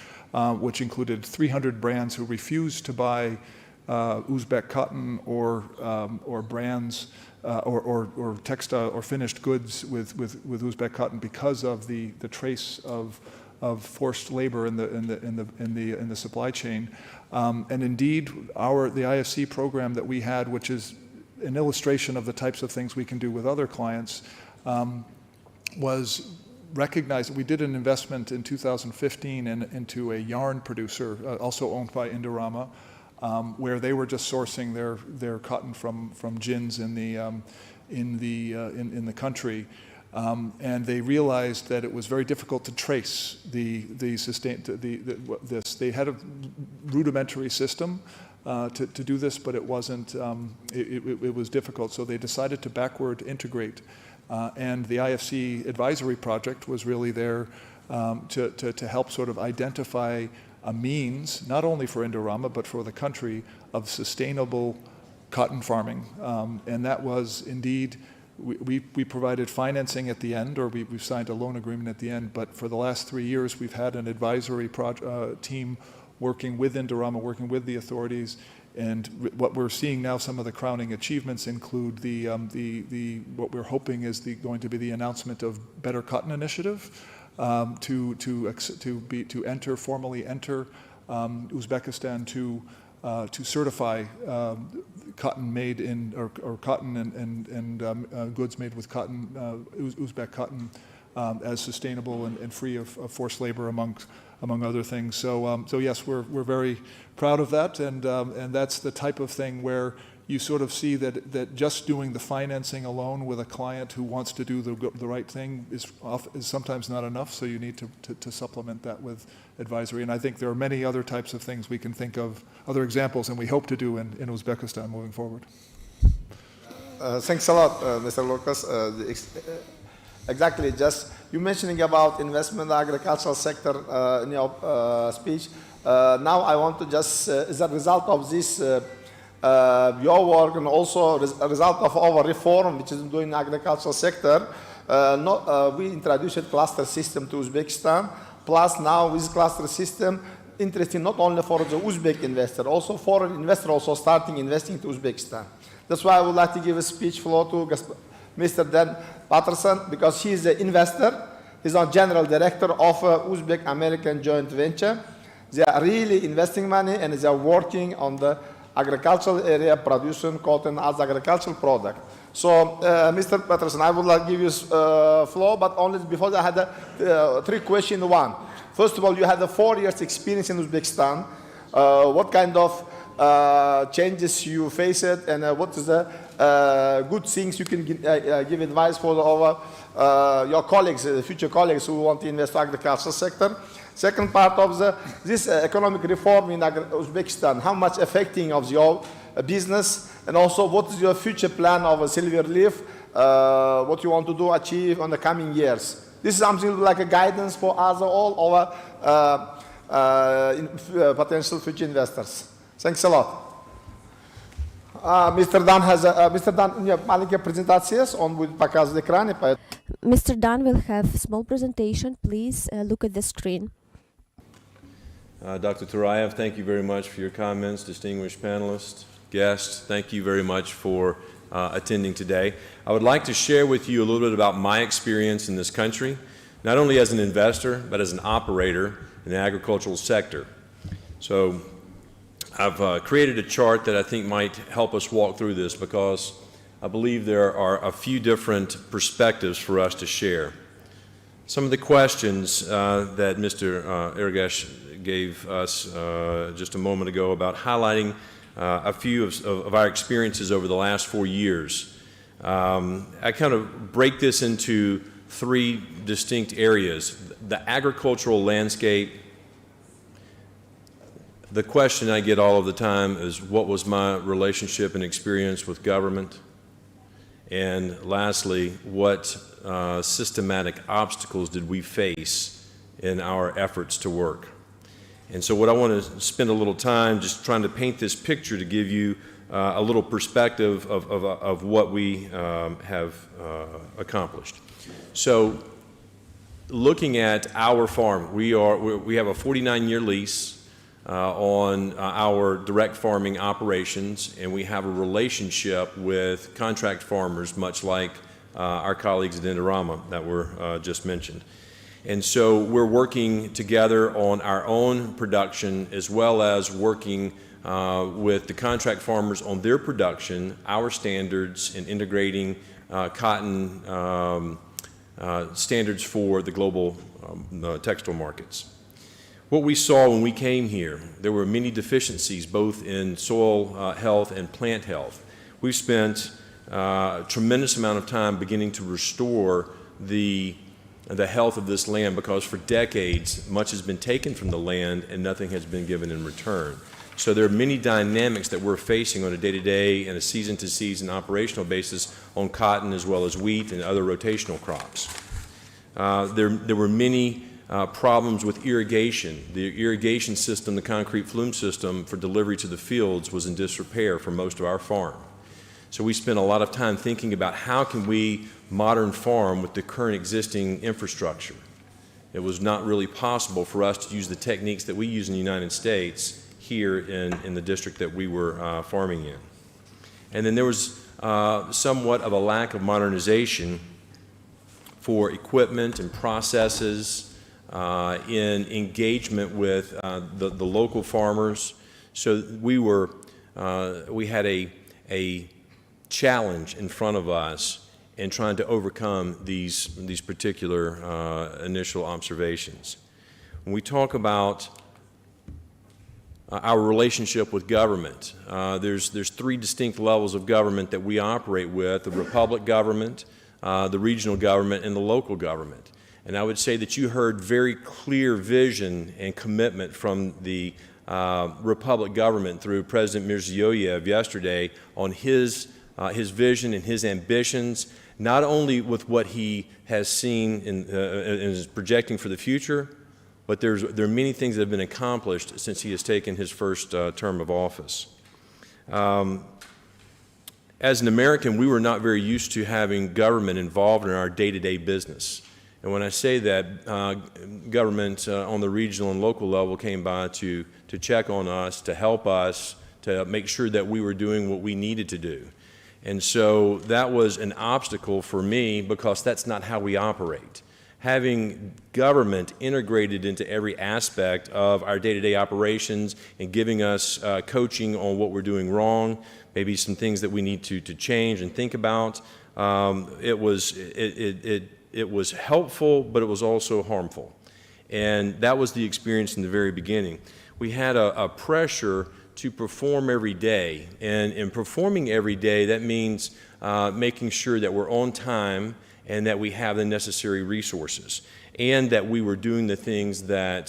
which included 300 brands who refused to buy Uzbek cotton or brands or textile or finished goods with Uzbek cotton because of the trace of forced labor in the supply chain, and indeed the IFC program that we had, which is an illustration of the types of things we can do with other clients, was recognized. We did an investment in 2015 into a yarn producer, also owned by Indorama, where they were just sourcing their cotton from gins in the country, and they realized that it was very difficult to trace this. They had a rudimentary system to do this, but it wasn't. It was difficult, so they decided to backward integrate. And the IFC advisory project was really there to help sort of identify a means, not only for Indorama, but for the country, of sustainable cotton farming. And that was indeed, we provided financing at the end, or we've signed a loan agreement at the end, but for the last 3 years, we've had an advisory team working with Indorama, working with the authorities. And what we're seeing now, some of the crowning achievements include what we're hoping is going to be the announcement of Better Cotton Initiative to formally enter Uzbekistan to certify cotton made in or cotton and goods made with cotton, Uzbek cotton, as sustainable and free of forced labor among other things. So yes, we're very proud of that, and that's the type of thing where you sort of see that just doing the financing alone with a client who wants to do the right thing is sometimes not enough. So you need to supplement that with advisory. And I think there are many other types of things we can think of, other examples, and we hope to do in Uzbekistan moving forward. Thanks a lot, Mr. Lucas. Exactly, just you mentioning about investment in the agricultural sector in your speech. Now I want to just, as a result of this, your work, and also a result of our reform, which is doing the agricultural sector, we introduced a cluster system to Uzbekistan. Plus now with cluster system, interesting not only for the Uzbek investor, also foreign investor also starting investing to Uzbekistan. That's why I would like to give a speech floor to Mr. Dan Patterson, because he is an investor. He's a general director of Uzbek-American joint venture. They are really investing money, and they are working on the agricultural area, producing cotton as agricultural product. So, Mr. Patterson, I would like to give you floor, but only before that I had 3 questions. One, first of all, you had 4 years experience in Uzbekistan. What kind of changes you faced, and what is the good things you can give advice for your colleagues, future colleagues who want to invest in the agricultural sector? Second part of this economic reform in Uzbekistan, how much affecting of your business, and also what is your future plan of a silver leaf, what you want to do achieve on the coming years? This is something like a guidance for us all our potential future investors. Thanks a lot. Mr. Dan has Mr. Dan, маленькая презентация, он будет показывать экране. Mr. Dan will have small presentation. Please look at the screen. Dr. Turayev, thank you very much for your comments. Distinguished panelists, guests, thank you very much for attending today. I would like to share with you a little bit about my experience in this country, not only as an investor, but as an operator in the agricultural sector. So I've created a chart that I think might help us walk through this because I believe there are a few different perspectives for us to share. Some of the questions that Mr. Ergash gave us just a moment ago about highlighting a few of our experiences over the last 4 years. I kind of break this into 3 distinct areas. The agricultural landscape. The question I get all of the time is, what was my relationship and experience with government? And lastly, what systematic obstacles did we face in our efforts to work? And so what I want to spend a little time just trying to paint this picture to give you a little perspective of what we have accomplished. So looking at our farm, we have a 49-year lease on our direct farming operations, and we have a relationship with contract farmers, much like our colleagues at Indorama that were just mentioned. And so we're working together on our own production as well as working with the contract farmers on their production, our standards, and integrating cotton standards for the global textile markets. What we saw when we came here, there were many deficiencies both in soil health and plant health. We've spent a tremendous amount of time beginning to restore the health of this land because for decades much has been taken from the land and nothing has been given in return. So there are many dynamics that we're facing on a day-to-day and a season-to-season operational basis on cotton as well as wheat and other rotational crops. There were many problems with irrigation. The irrigation system, the concrete flume system for delivery to the fields was in disrepair for most of our farm. So we spent a lot of time thinking about how can we modern farm with the current existing infrastructure. It was not really possible for us to use the techniques that we use in the United States here in the district that we were farming in. And then there was somewhat of a lack of modernization for equipment and processes in engagement with the local farmers. So we had a challenge in front of us in trying to overcome these particular initial observations. When we talk about our relationship with government, there's 3 distinct levels of government that we operate with: the republic government, the regional government, and the local government. And I would say that you heard very clear vision and commitment from the republic government through President Mirziyoyev yesterday on his vision and his ambitions, not only with what he has seen and is projecting for the future, but there are many things that have been accomplished since he has taken his first term of office. As an American, we were not very used to having government involved in our day-to-day business. And when I say that, government on the regional and local level came by to check on us, to help us, to make sure that we were doing what we needed to do. And so that was an obstacle for me because that's not how we operate. Having government integrated into every aspect of our day-to-day operations and giving us coaching on what we're doing wrong, maybe some things that we need to change and think about, it was helpful, but it was also harmful. And that was the experience in the very beginning. We had a pressure to perform every day. And in performing every day, that means making sure that we're on time and that we have the necessary resources, and that we were doing the things that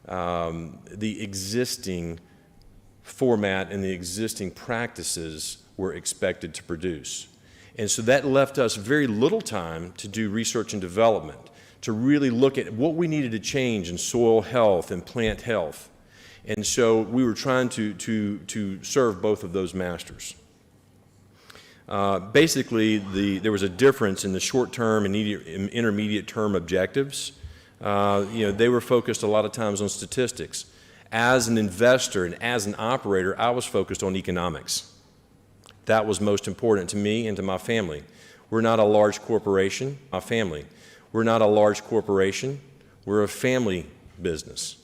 the existing format and the existing practices were expected to produce. And so that left us very little time to do research and development, to really look at what we needed to change in soil health and plant health. And so we were trying to serve both of those masters. Basically, there was a difference in the short-term and intermediate-term objectives. They were focused a lot of times on statistics. As an investor and as an operator, I was focused on economics. That was most important to me and to my family. We're not a large corporation. We're not a large corporation. We're a family business.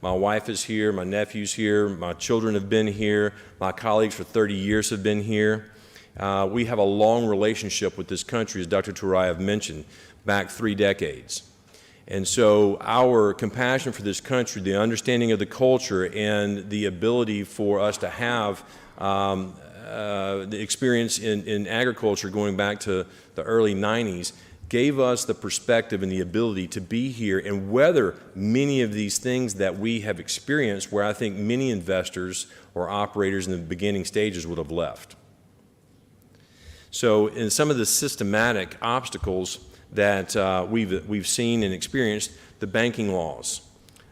My wife is here, my nephew's here, my children have been here, my colleagues for 30 years have been here. We have a long relationship with this country, as Dr. Turayev mentioned, back 3 decades. And so our compassion for this country, the understanding of the culture, and the ability for us to have the experience in agriculture going back to the early 90s gave us the perspective and the ability to be here and weather many of these things that we have experienced, where I think many investors or operators in the beginning stages would have left. So in some of the systematic obstacles that we've seen and experienced, the banking laws,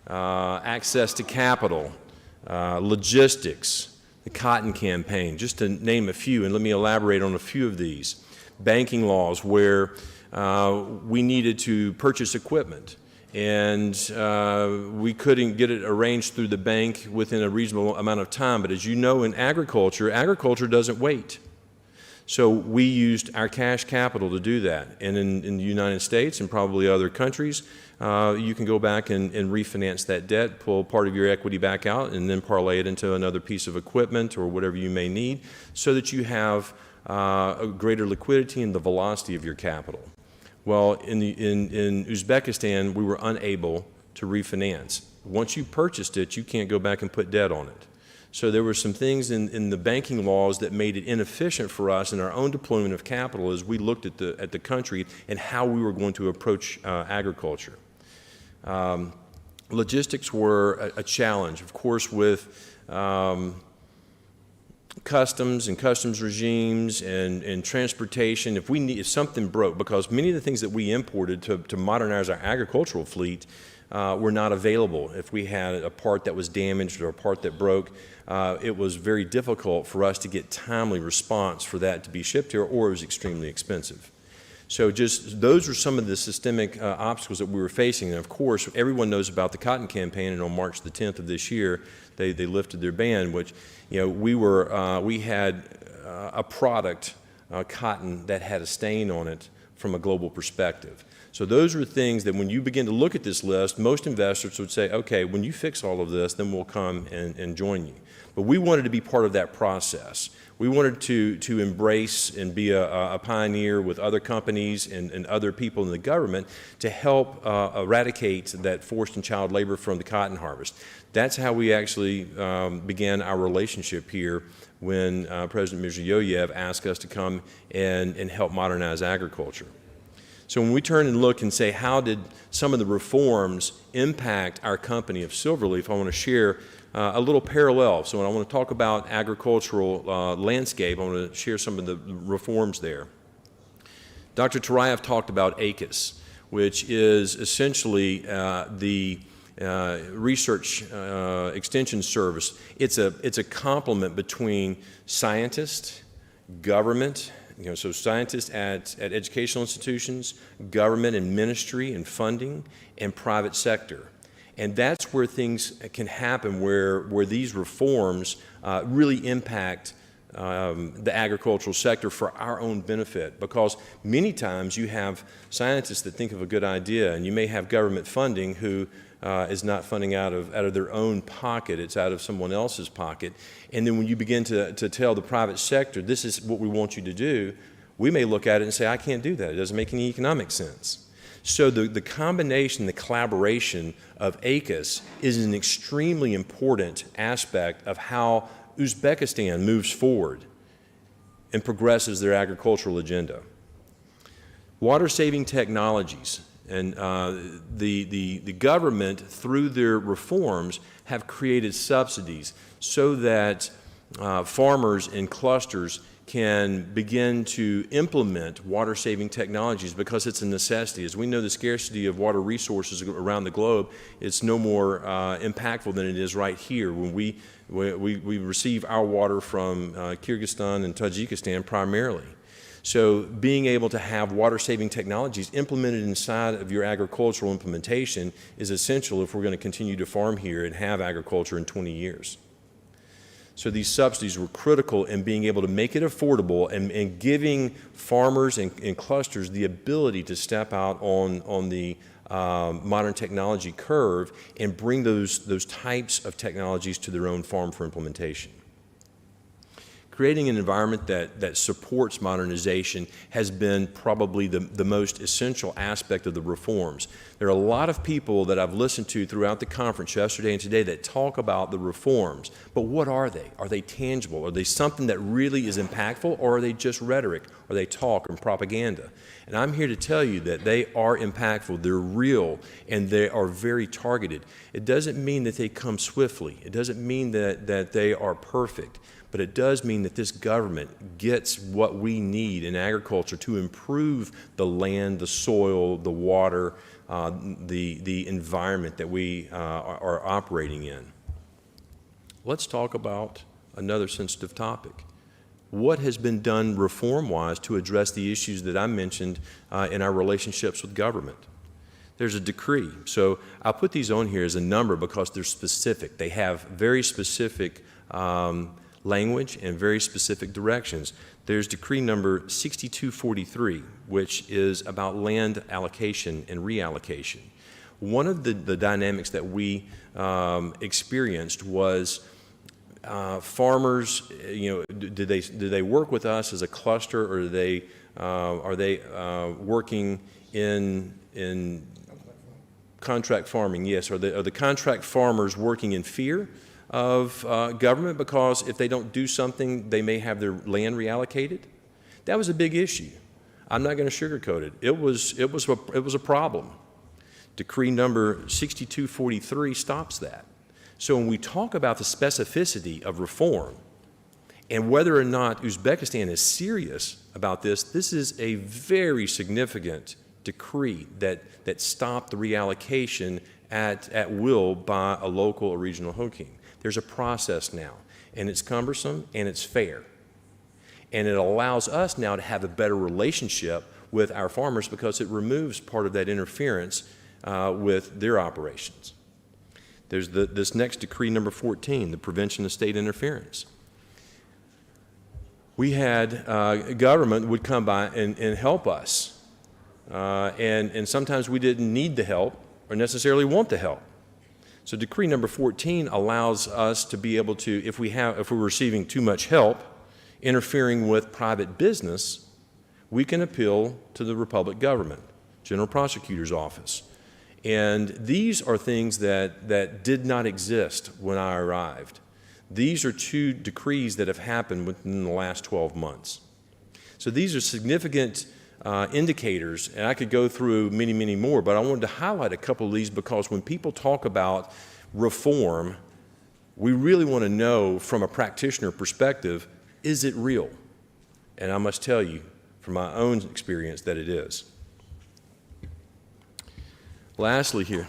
access to capital, logistics, the cotton campaign, just to name a few, and let me elaborate on a few of these. Banking laws where we needed to purchase equipment, and we couldn't get it arranged through the bank within a reasonable amount of time. But as you know, in agriculture, agriculture doesn't wait. So we used our cash capital to do that. And in the United States and probably other countries, you can go back and refinance that debt, pull part of your equity back out, and then parlay it into another piece of equipment or whatever you may need, so that you have a greater liquidity and the velocity of your capital. Well, in Uzbekistan, we were unable to refinance. Once you purchased it, you can't go back and put debt on it. So there were some things in the banking laws that made it inefficient for us in our own deployment of capital as we looked at the country and how we were going to approach agriculture. Logistics were a challenge, of course, with customs and customs regimes and transportation. If something broke, because many of the things that we imported to modernize our agricultural fleet were not available. If we had a part that was damaged or a part that broke, it was very difficult for us to get timely response for that to be shipped here, or it was extremely expensive. So just those are some of the systemic obstacles that we were facing. And of course, everyone knows about the cotton campaign, and on March the 10th of this year, they lifted their ban, which, you know, we had a product, cotton, that had a stain on it from a global perspective. So those are things that when you begin to look at this list, most investors would say, okay, when you fix all of this, then we'll come and join you. But we wanted to be part of that process. We wanted to embrace and be a pioneer with other companies and other people in the government to help eradicate that forced and child labor from the cotton harvest. That's how we actually began our relationship here when President Mirziyoyev asked us to come and help modernize agriculture. So when we turn and look and say, how did some of the reforms impact our company of Silverleaf, I want to share a little parallel. So when I want to talk about agricultural landscape, I want to share some of the reforms there. Dr. Turayev talked about ACUS, which is essentially the research extension service. It's a complement between scientists, government, so scientists at educational institutions, government and ministry and funding, and private sector. And that's where things can happen, where these reforms really impact the agricultural sector for our own benefit. Because many times you have scientists that think of a good idea, and you may have government funding who is not funding out of their own pocket, it's out of someone else's pocket. And then when you begin to tell the private sector, this is what we want you to do, we may look at it and say, I can't do that. It doesn't make any economic sense. So the combination, the collaboration of ACUS is an extremely important aspect of how Uzbekistan moves forward and progresses their agricultural agenda. Water-saving technologies. And the government, through their reforms, have created subsidies so that farmers and clusters can begin to implement water-saving technologies, because it's a necessity. As we know, the scarcity of water resources around the globe is no more impactful than it is right here. When we receive our water from Kyrgyzstan and Tajikistan primarily. So being able to have water-saving technologies implemented inside of your agricultural implementation is essential if we're going to continue to farm here and have agriculture in 20 years. So these subsidies were critical in being able to make it affordable and giving farmers and clusters the ability to step out on the modern technology curve and bring those types of technologies to their own farm for implementation. Creating an environment that supports modernization has been probably the most essential aspect of the reforms. There are a lot of people that I've listened to throughout the conference yesterday and today that talk about the reforms, but what are they? Are they tangible? Are they something that really is impactful, or are they just rhetoric? Are they talk and propaganda? And I'm here to tell you that they are impactful, they're real, and they are very targeted. It doesn't mean that they come swiftly. It doesn't mean that they are perfect. But it does mean that this government gets what we need in agriculture to improve the land, the soil, the water, the environment that we are operating in. Let's talk about another sensitive topic. What has been done reform-wise to address the issues that I mentioned in our relationships with government? There's a decree. So I'll put these on here as a number because they're specific. They have very specific language and very specific directions. There's decree number 6243, which is about land allocation and reallocation. One of the dynamics that we experienced was farmers, do they work with us as a cluster, or are they working in contract farming? Yes. Are the contract farmers working in fear of government because if they don't do something, they may have their land reallocated? That was a big issue. I'm not going to sugarcoat it. It was a problem. Decree number 6243 stops that. So when we talk about the specificity of reform and whether or not Uzbekistan is serious about this, this is a very significant decree that stopped the reallocation at will by a local or regional Hoking. There's a process now, and it's cumbersome and it's fair. And it allows us now to have a better relationship with our farmers because it removes part of that interference with their operations. There's this next decree number 14, the prevention of state interference. We had government would come by and help us, and sometimes we didn't need the help or necessarily want the help. So decree number 14 allows us to be able to, if we're receiving too much help interfering with private business, we can appeal to the Republic government, General Prosecutor's Office. And these are things that did not exist when I arrived. These are two decrees that have happened within the last 12 months. So these are significant indicators, and I could go through many, many more, but I wanted to highlight a couple of these because when people talk about reform, we really want to know from a practitioner perspective, is it real? And I must tell you from my own experience that it is. Lastly here,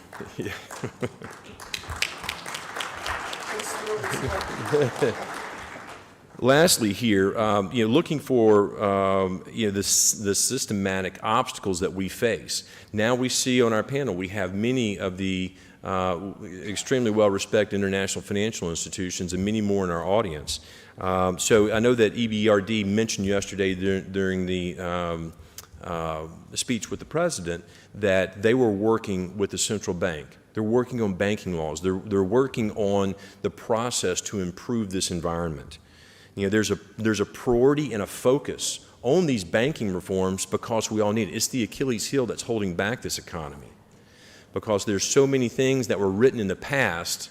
lastly here, looking for the systematic obstacles that we face. Now we see on our panel we have many of the extremely well-respected international financial institutions and many more in our audience. So I know that EBRD mentioned yesterday during the speech with the president that they were working with the central bank. They're working on banking laws. They're working on the process to improve this environment. There's a priority and a focus on these banking reforms because we all need it. It's the Achilles heel that's holding back this economy because there's so many things that were written in the past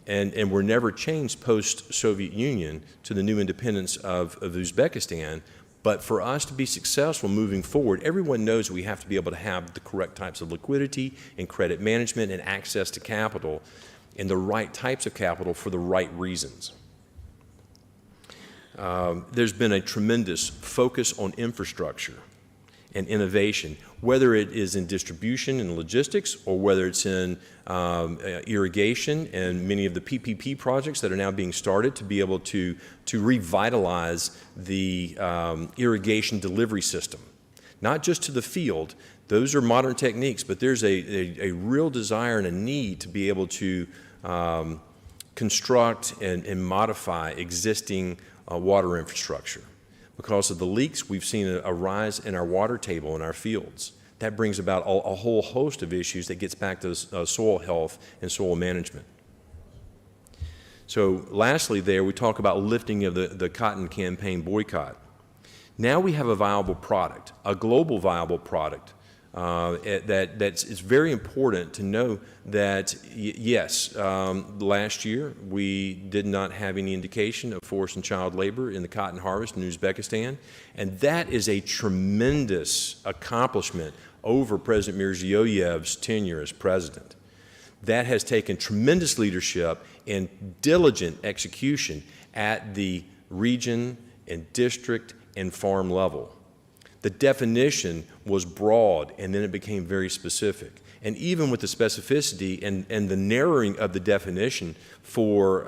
and were never changed post-Soviet Union to the new independence of Uzbekistan. But for us to be successful moving forward, everyone knows we have to be able to have the correct types of liquidity and credit management and access to capital and the right types of capital for the right reasons. There's been a tremendous focus on infrastructure and innovation, whether it is in distribution and logistics or whether it's in irrigation and many of the PPP projects that are now being started to be able to revitalize the irrigation delivery system. Not just to the field, those are modern techniques, but there's a real desire and a need to be able to construct and modify existing water infrastructure. Because of the leaks, we've seen a rise in our water table in our fields. That brings about a whole host of issues that gets back to soil health and soil management. So lastly there, we talk about lifting of the cotton campaign boycott. Now we have a viable product, a global viable product. It's very important to know that, yes, last year we did not have any indication of forced and child labor in the cotton harvest in Uzbekistan, and that is a tremendous accomplishment over President Mirziyoyev's tenure as president. That has taken tremendous leadership and diligent execution at the region and district and farm level. The definition was broad, and then it became very specific. And even with the specificity and the narrowing of the definition for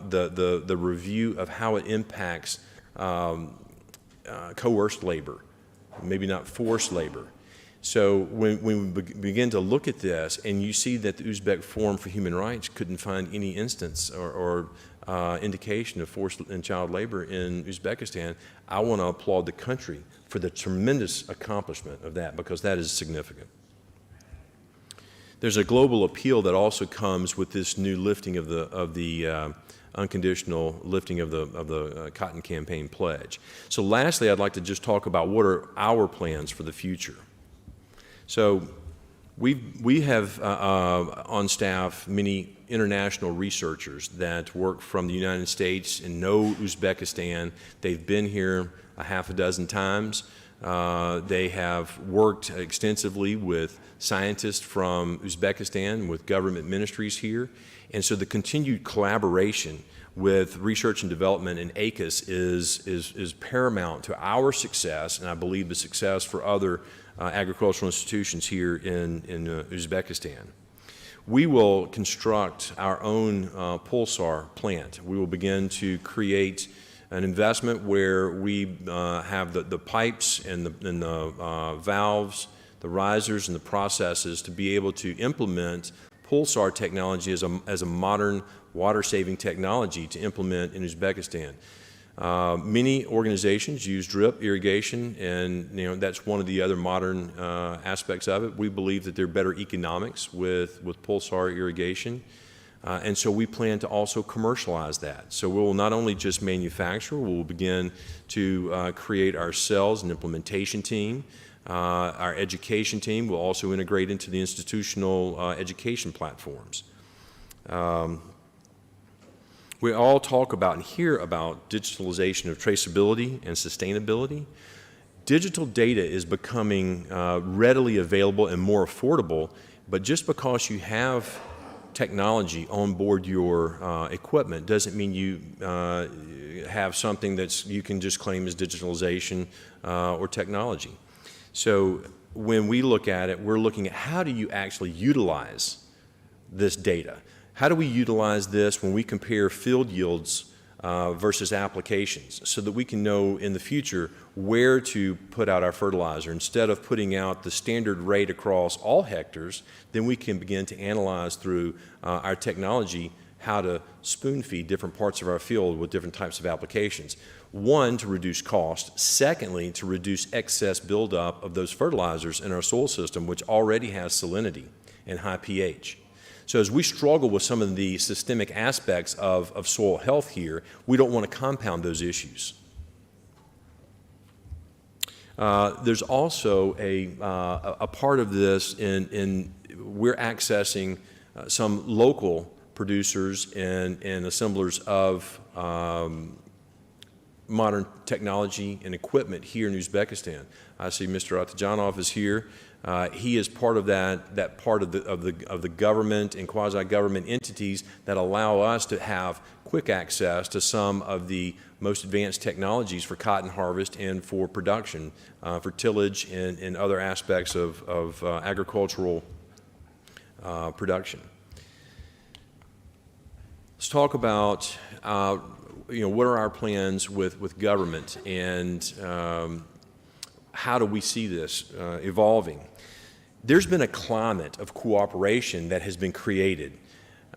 the review of how it impacts coerced labor, maybe not forced labor. So when we begin to look at this, and you see that the Uzbek Forum for Human Rights couldn't find any instance or indication of forced and child labor in Uzbekistan, I want to applaud the country for the tremendous accomplishment of that, because that is significant. There's a global appeal that also comes with this new lifting of the unconditional lifting of the Cotton Campaign pledge. So lastly, I'd like to just talk about what are our plans for the future. So we have on staff many international researchers that work from the United States and know Uzbekistan. They've been here a half a dozen times. They have worked extensively with scientists from Uzbekistan, with government ministries here. And so the continued collaboration with research and development in ACUS is paramount to our success, and I believe the success for other agricultural institutions here in Uzbekistan. We will construct our own pulsar plant. We will begin to create an investment where we have the pipes and the valves, the risers and the processes to be able to implement pulsar technology as a modern water-saving technology to implement in Uzbekistan. Many organizations use drip irrigation, and that's one of the other modern aspects of it. We believe that there are better economics with pulsar irrigation, and so we plan to also commercialize that. So we will not only just manufacture, we will begin to create our sales and implementation team. Our education team will also integrate into the institutional education platforms. We all talk about and hear about digitalization of traceability and sustainability. Digital data is becoming readily available and more affordable, but just because you have technology on board your equipment doesn't mean you have something that you can just claim as digitalization or technology. So when we look at it, we're looking at how do you actually utilize this data? How do we utilize this when we compare field yields versus applications, so that we can know in the future where to put out our fertilizer? Instead of putting out the standard rate across all hectares, then we can begin to analyze through our technology how to spoon feed different parts of our field with different types of applications. One, to reduce cost. Secondly, to reduce excess buildup of those fertilizers in our soil system, which already has salinity and high pH. So as we struggle with some of the systemic aspects of soil health here, we don't want to compound those issues. There's also a part of this in we're accessing some local producers and assemblers of modern technology and equipment here in Uzbekistan. I see Mr. Atajanov is here. He is part of that part of the government and quasi-government entities that allow us to have quick access to some of the most advanced technologies for cotton harvest and for production, for tillage and other aspects of agricultural production. Let's talk about what are our plans with government, and how do we see this evolving? There's been a climate of cooperation that has been created.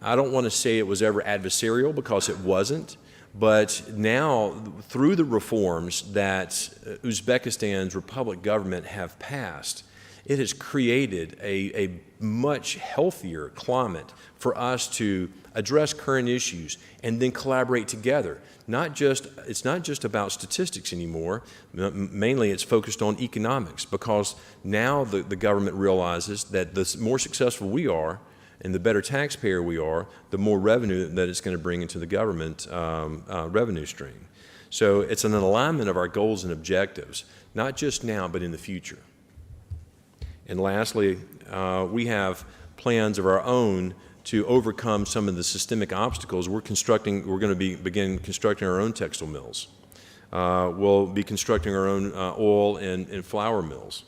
I don't want to say it was ever adversarial, because it wasn't, but now through the reforms that Uzbekistan's republic government have passed, it has created a much healthier climate for us to address current issues and then collaborate together. It's not just about statistics anymore. Mainly it's focused on economics, because now the government realizes that the more successful we are and the better taxpayer we are, the more revenue that it's going to bring into the government revenue stream. So it's an alignment of our goals and objectives, not just now, but in the future. And lastly, we have plans of our own to overcome some of the systemic obstacles. We're going to begin constructing our own textile mills. We'll be constructing our own oil and flour mills.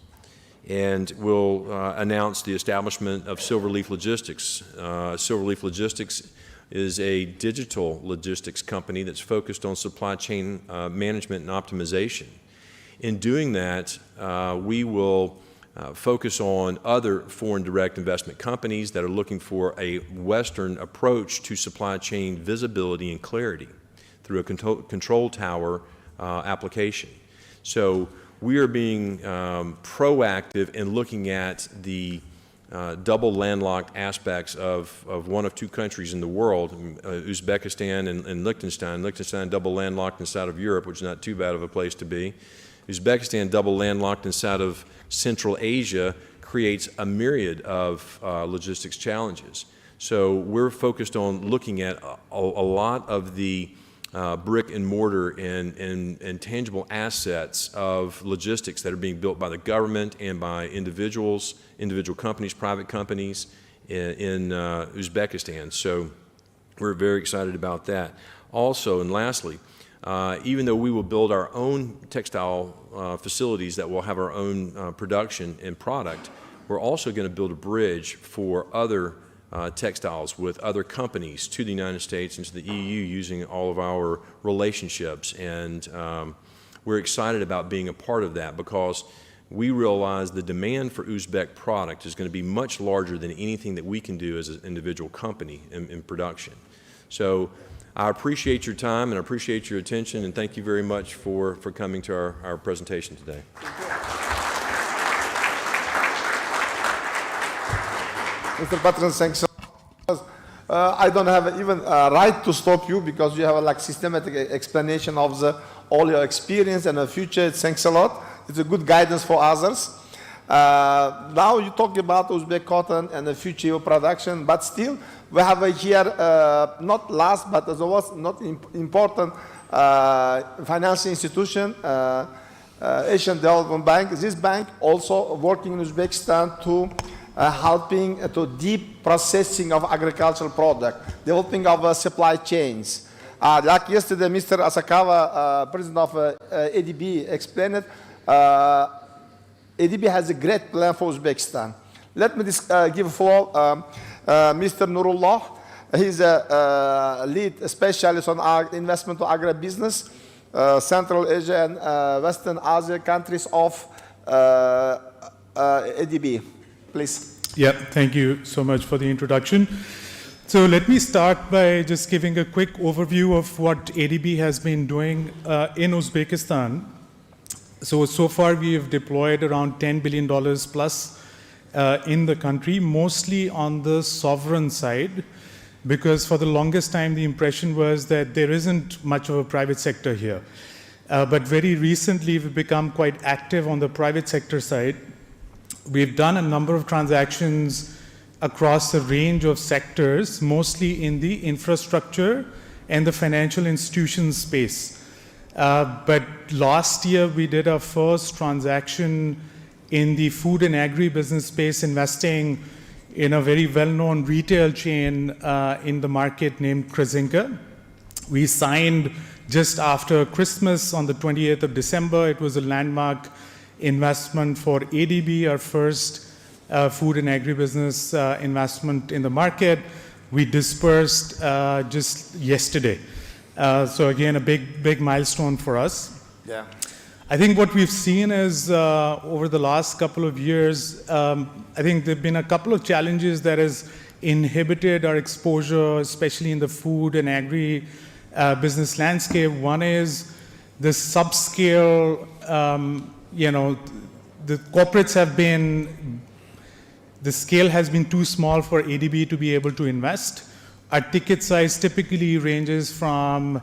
And we'll announce the establishment of Silverleaf Logistics. Silverleaf Logistics is a digital logistics company that's focused on supply chain management and optimization. In doing that, we will focus on other foreign direct investment companies that are looking for a Western approach to supply chain visibility and clarity through a control tower application. So we are being proactive in looking at the double landlocked aspects of one of two countries in the world, Uzbekistan and Liechtenstein. Liechtenstein double landlocked inside of Europe, which is not too bad of a place to be. Uzbekistan double landlocked inside of Central Asia creates a myriad of logistics challenges. So we're focused on looking at a lot of the brick and mortar and tangible assets of logistics that are being built by the government and by individual companies, private companies in Uzbekistan. So we're very excited about that. Also, and lastly, even though we will build our own textile facilities that will have our own production and product, we're also going to build a bridge for other textiles with other companies to the United States and to the EU using all of our relationships. And we're excited about being a part of that, because we realize the demand for Uzbek product is going to be much larger than anything that we can do as an individual company in production. So I appreciate your time and I appreciate your attention, and thank you very much for coming to our presentation today. Mr. Patron, thanks so much. I don't have even a right to stop you, because you have a like systematic explanation of all your experience and the future. Thanks a lot. It's a good guidance for others. Now you talk about Uzbek cotton and the future of production, but still we have here, not last, but as was not important financial institution, Asian Development Bank. This bank also working in Uzbekistan to helping to deep processing of agricultural product, developing of supply chains. Like yesterday, Mr. Asakawa, president of ADB, explained it. ADB has a great plan for Uzbekistan. Let me give floor Mr. Nurullah. He's a lead specialist on investment to agribusiness, Central Asia and Western Asia countries of ADB. Please. Yeah, thank you so much for the introduction. So let me start by just giving a quick overview of what ADB has been doing in Uzbekistan. So far we have deployed around $10 billion plus in the country, mostly on the sovereign side, because for the longest time the impression was that there isn't much of a private sector here. But very recently we've become quite active on the private sector side. We've done a number of transactions across a range of sectors, mostly in the infrastructure and the financial institutions space. But last year we did our first transaction in the food and agribusiness space, investing in a very well-known retail chain in the market named Krasinka. We signed just after Christmas on the 28th of December. It was a landmark investment for ADB, our first food and agribusiness investment in the market. We dispersed just yesterday. So again, a big milestone for us. Yeah. I think what we've seen is over the last couple of years, I think there have been a couple of challenges that has inhibited our exposure, especially in the food and agri business landscape. One is the subscale, the corporates have been, the scale has been too small for ADB to be able to invest. Our ticket size typically ranges from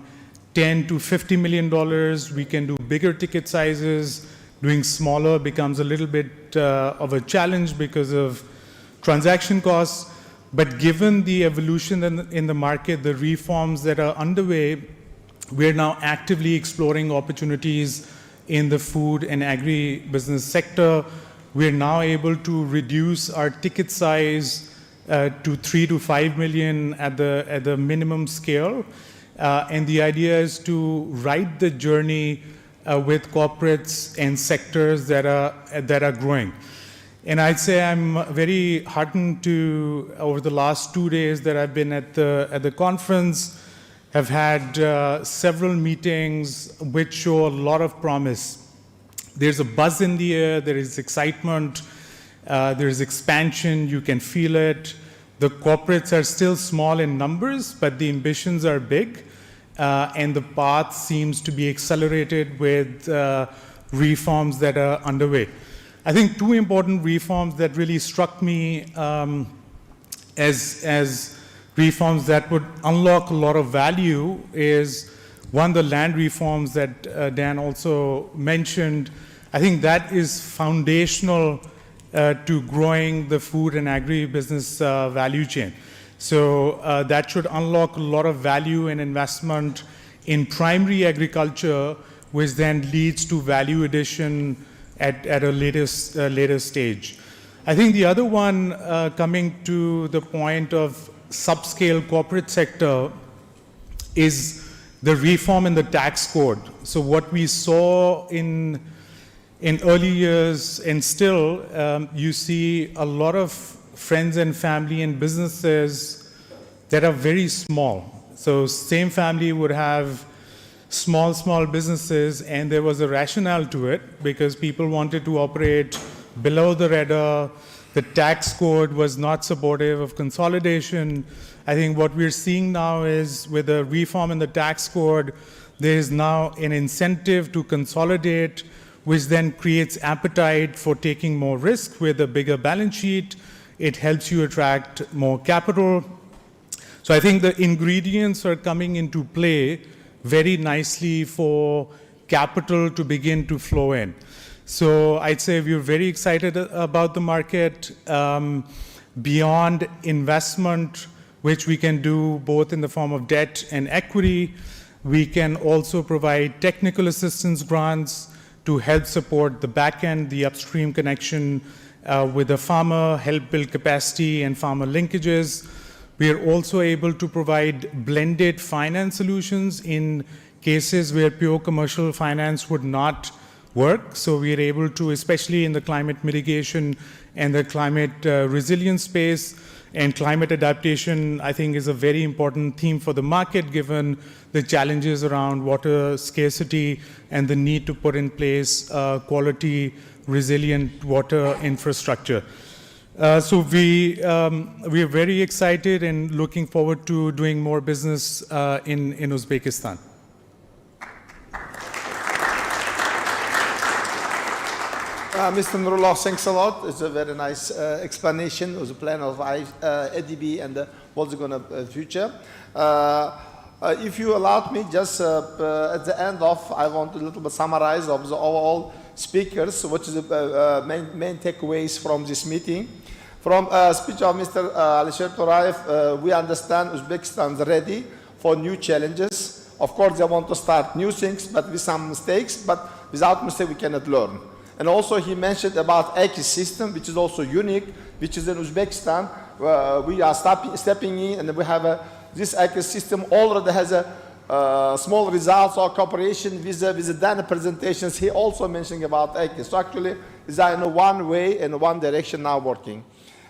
$10 to $50 million. We can do bigger ticket sizes. Doing smaller becomes a little bit of a challenge because of transaction costs. But given the evolution in the market, the reforms that are underway, we're now actively exploring opportunities in the food and agri-business sector. We're now able to reduce our ticket size to 3 to 5 million at the minimum scale. And the idea is to ride the journey with corporates and sectors that are growing. And I'd say I'm very heartened to, over the last 2 days that I've been at the conference, have had several meetings which show a lot of promise. There's a buzz in the air, there is excitement, there is expansion, you can feel it. The corporates are still small in numbers, but the ambitions are big, and the path seems to be accelerated with reforms that are underway. I think two important reforms that really struck me as reforms that would unlock a lot of value is, one, the land reforms that Dan also mentioned. I think that is foundational to growing the food and agri-business value chain. So that should unlock a lot of value and investment in primary agriculture, which then leads to value addition at a later stage. I think the other one, coming to the point of subscale corporate sector, is the reform in the tax code. So what we saw in early years, and still, you see a lot of friends and family and businesses that are very small. So same family would have small businesses, and there was a rationale to it because people wanted to operate below the radar. The tax code was not supportive of consolidation. I think what we're seeing now is, with the reform in the tax code, there is now an incentive to consolidate, which then creates appetite for taking more risk with a bigger balance sheet. It helps you attract more capital. So I think the ingredients are coming into play very nicely for capital to begin to flow in. So I'd say we're very excited about the market. Beyond investment, which we can do both in the form of debt and equity, we can also provide technical assistance grants to help support the back end, the upstream connection with the farmer, help build capacity and farmer linkages. We are also able to provide blended finance solutions in cases where pure commercial finance would not work. So we are able to, especially in the climate mitigation and the climate resilience space, and climate adaptation, I think, is a very important theme for the market, given the challenges around water scarcity and the need to put in place quality, resilient water infrastructure. So we are very excited and looking forward to doing more business in Uzbekistan. Mr. Nurullah, thanks a lot. It's a very nice explanation of the plan of ADB and what's going to future. If you allowed me, just at the end of, I want to a little bit summarize of the overall speakers, which is the main takeaways from this meeting. From speech of Mr. Alisher Torayev, we understand Uzbekistan is ready for new challenges. Of course, they want to start new things, but with some mistakes, but without mistake, we cannot learn. And also he mentioned about ecosystem, which is also unique, which is in Uzbekistan. We are stepping in, and we have this ecosystem already has a small results or cooperation with the Dana presentations. He also mentioned about ecosystem. So actually, is in one way and one direction now working.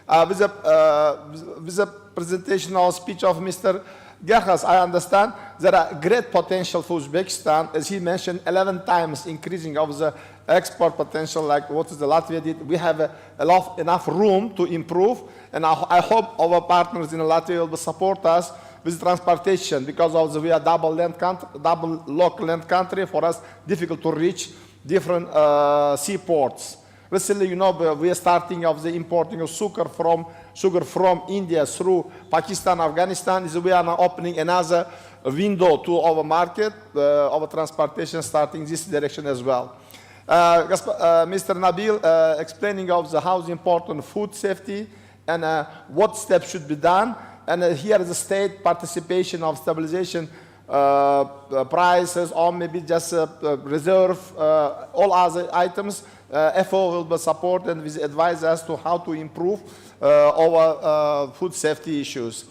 With the presentation or speech of Mr. Gerhas, I understand there are great potential for Uzbekistan. As he mentioned, 11 times increasing of the export potential, like what the Latvia did. We have enough room to improve, and I hope our partners in Latvia will support us with transportation, because of we are double local land country. For us, difficult to reach different seaports. Recently, you know, we are starting of the importing of sugar from India through Pakistan, Afghanistan. So we are now opening another window to our market, our transportation starting this direction as well. Mr. Nabil explaining of how important food safety and what steps should be done. And here is the state participation of stabilization prices, or maybe just reserve all other items. FO will be support and will advise us to how to improve our food safety issues.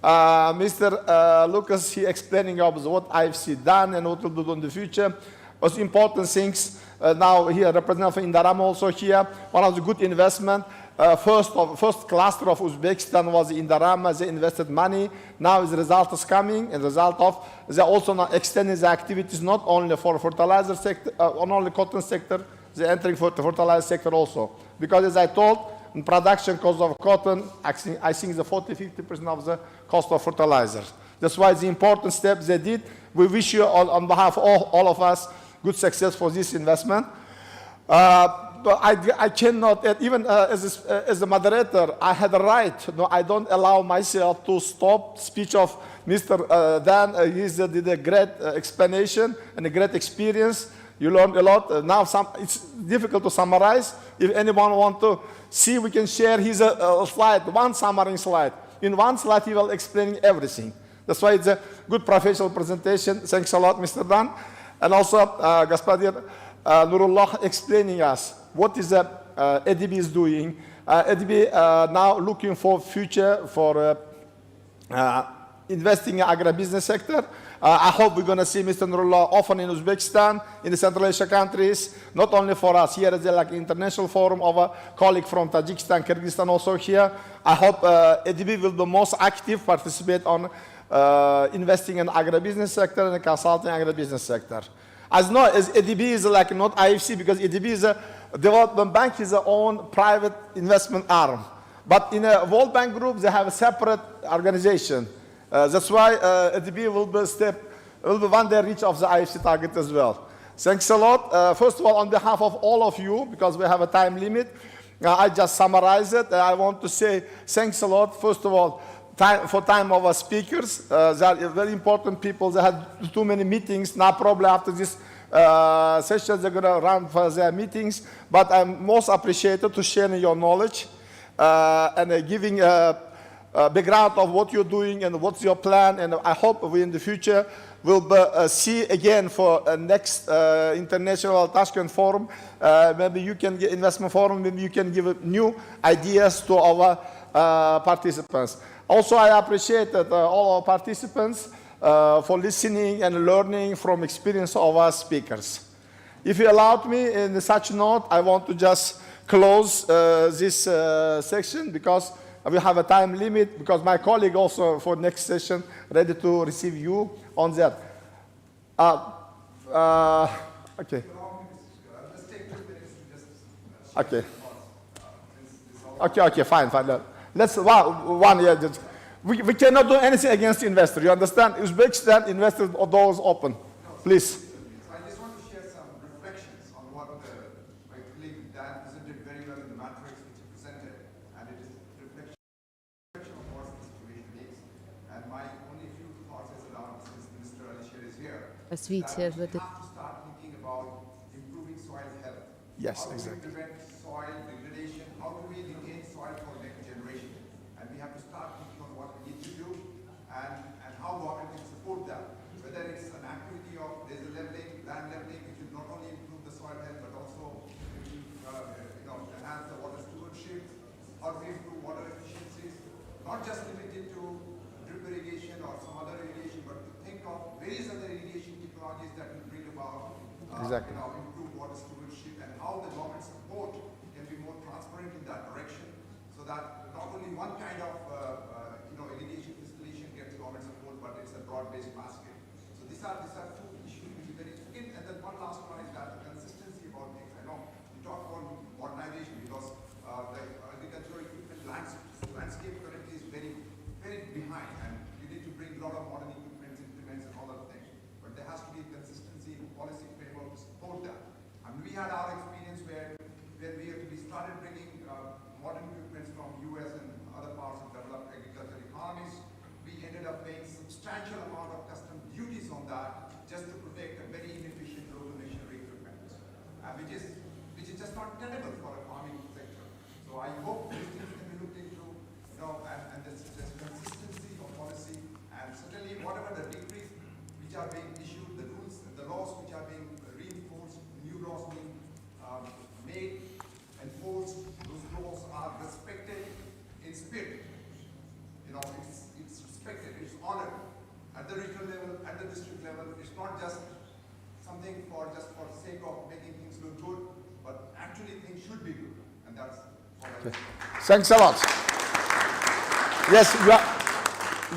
Mr. Lucas, he explaining about what IFC done and what will do in the future. Most important things now here, Representative Indaram also here, one of the good investment. First cluster of Uzbekistan was Indarama. They invested money. Now the result is coming, and the result of they also now extending the activities not only for fertilizer sector, not only cotton sector. They're entering for the fertilizer sector also. Because as I told, in production cost of cotton, I think the 40–50% of the cost of fertilizers. That's why the important steps they did. We wish you on behalf of all of us good success for this investment. But I cannot, even as a moderator, I had a right. No, I don't allow myself to stop speech of Mr. Dan. He did a great explanation and a great experience. You learned a lot. Now it's difficult to summarize. If anyone wants to see, we can share his slide, one summary slide. In one slide, he will explain everything. That's why it's a good professional presentation. Thanks a lot, Mr. Dan. And also, Gaspadir Nurullah explaining us what is ADB is doing. ADB now looking for future for investing in agribusiness sector. I hope we're going to see Mr. Nurullah often in Uzbekistan, in the Central Asia countries, not only for us. Here is like international forum of a colleague from Tajikistan, Kyrgyzstan also here. I hope ADB will be most active, participate on investing in agribusiness sector and consulting agribusiness sector. As no, as ADB is like not IFC, because ADB is a development bank, is their own private investment arm. But in a World Bank group, they have a separate organization. That's why ADB will be one day reach of the IFC target as well. Thanks a lot. First of all, on behalf of all of you, because we have a time limit, I just summarize it. I want to say thanks a lot. First of all, for time of our speakers. They are very important people. They had too many meetings. No problem after this session, they're going to run for their meetings. But I'm most appreciated to sharing your knowledge and giving a background of what you're doing and what's your plan. And I hope we in the future will see again for next international Tashkent forum. Maybe you can get investment forum. Maybe you can give new ideas to our participants. Also, I appreciate all our participants for listening and learning from experience of our speakers. If you allowed me in such note, I want to just close this section because we have a time limit, because my colleague also for next session ready to receive you on that. Okay. Okay, fine. Let's one year. We cannot do anything against the investor. You understand? Uzbekistan investor doors open. Please. I just want to share some reflections on what my colleague Dan presented very well in the matrix which he presented, and it is a reflection of what this situation is. And my only few thoughts is around, since Mr. Alisher is here, that we have to start thinking about improving soil health. Yes, how exactly. do we prevent soil degradation? How do we retain soil for next generation? And we have to start thinking on what we need to do and how government can support that. Whether it's an activity of there's a leveling, land leveling, which will not only improve the soil health but also enhance the water stewardship. How do we improve water efficiencies? Not just limited to drip irrigation or some other irrigation, but to think of various other irrigation technologies that will bring about improved water stewardship, and how the government support can be more transparent in that direction, so that not only one kind of irrigation installation gets government support, but it's a broad-based basket. So these are two issues which are very significant. And then one last one is that the consistency about things. I know we talk about modernization because the agricultural equipment landscape currently is very, very behind, and you need to bring a lot of modern equipment, implements, and all other things. But there has to be consistency in policy framework to support that. And we had our experience where we substantial amount of custom duties on that just to protect a very inefficient local machinery equipment, which is just not tenable for a farming sector. So I hope these things can be looked into, and there's consistency of policy, and certainly whatever the decrees which are being issued, the rules, the laws which are being reinforced, new laws being made, enforced, those laws are respected in spirit. It's respected, it's honored at the regional level, at the district level. It's not just something for the sake of making things look good, but actually things should be good, and that's what I think. Thanks a lot. Yes,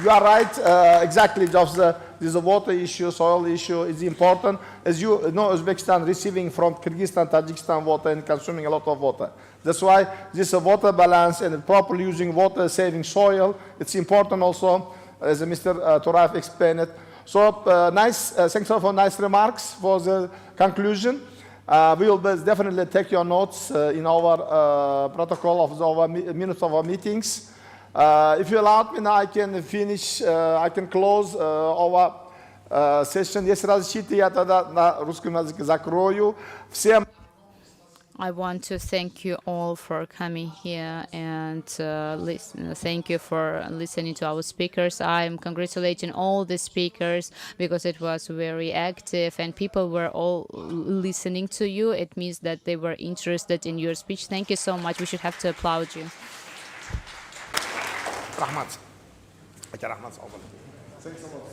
you are right. Exactly, just this water issue, soil issue is important. As you know, Uzbekistan receiving from Kyrgyzstan, Tajikistan water and consuming a lot of water. That's why this water balance and properly using water, saving soil, it's important also, as Mr. Toraev explained it. So nice, thanks for nice remarks for the conclusion. We will definitely take your notes in our protocol of our minutes of our meetings. If you allow me now, I can finish, I can close our session. Если разрешите, я тогда на русском языке закрою. Всем I want to thank you all for coming here and thank you for listening to our speakers. I'm congratulating all the speakers because it was very active and people were all listening to you. It means that they were interested in your speech. Thank you so much. We should have to applaud you. Rahmat. Thanks a lot.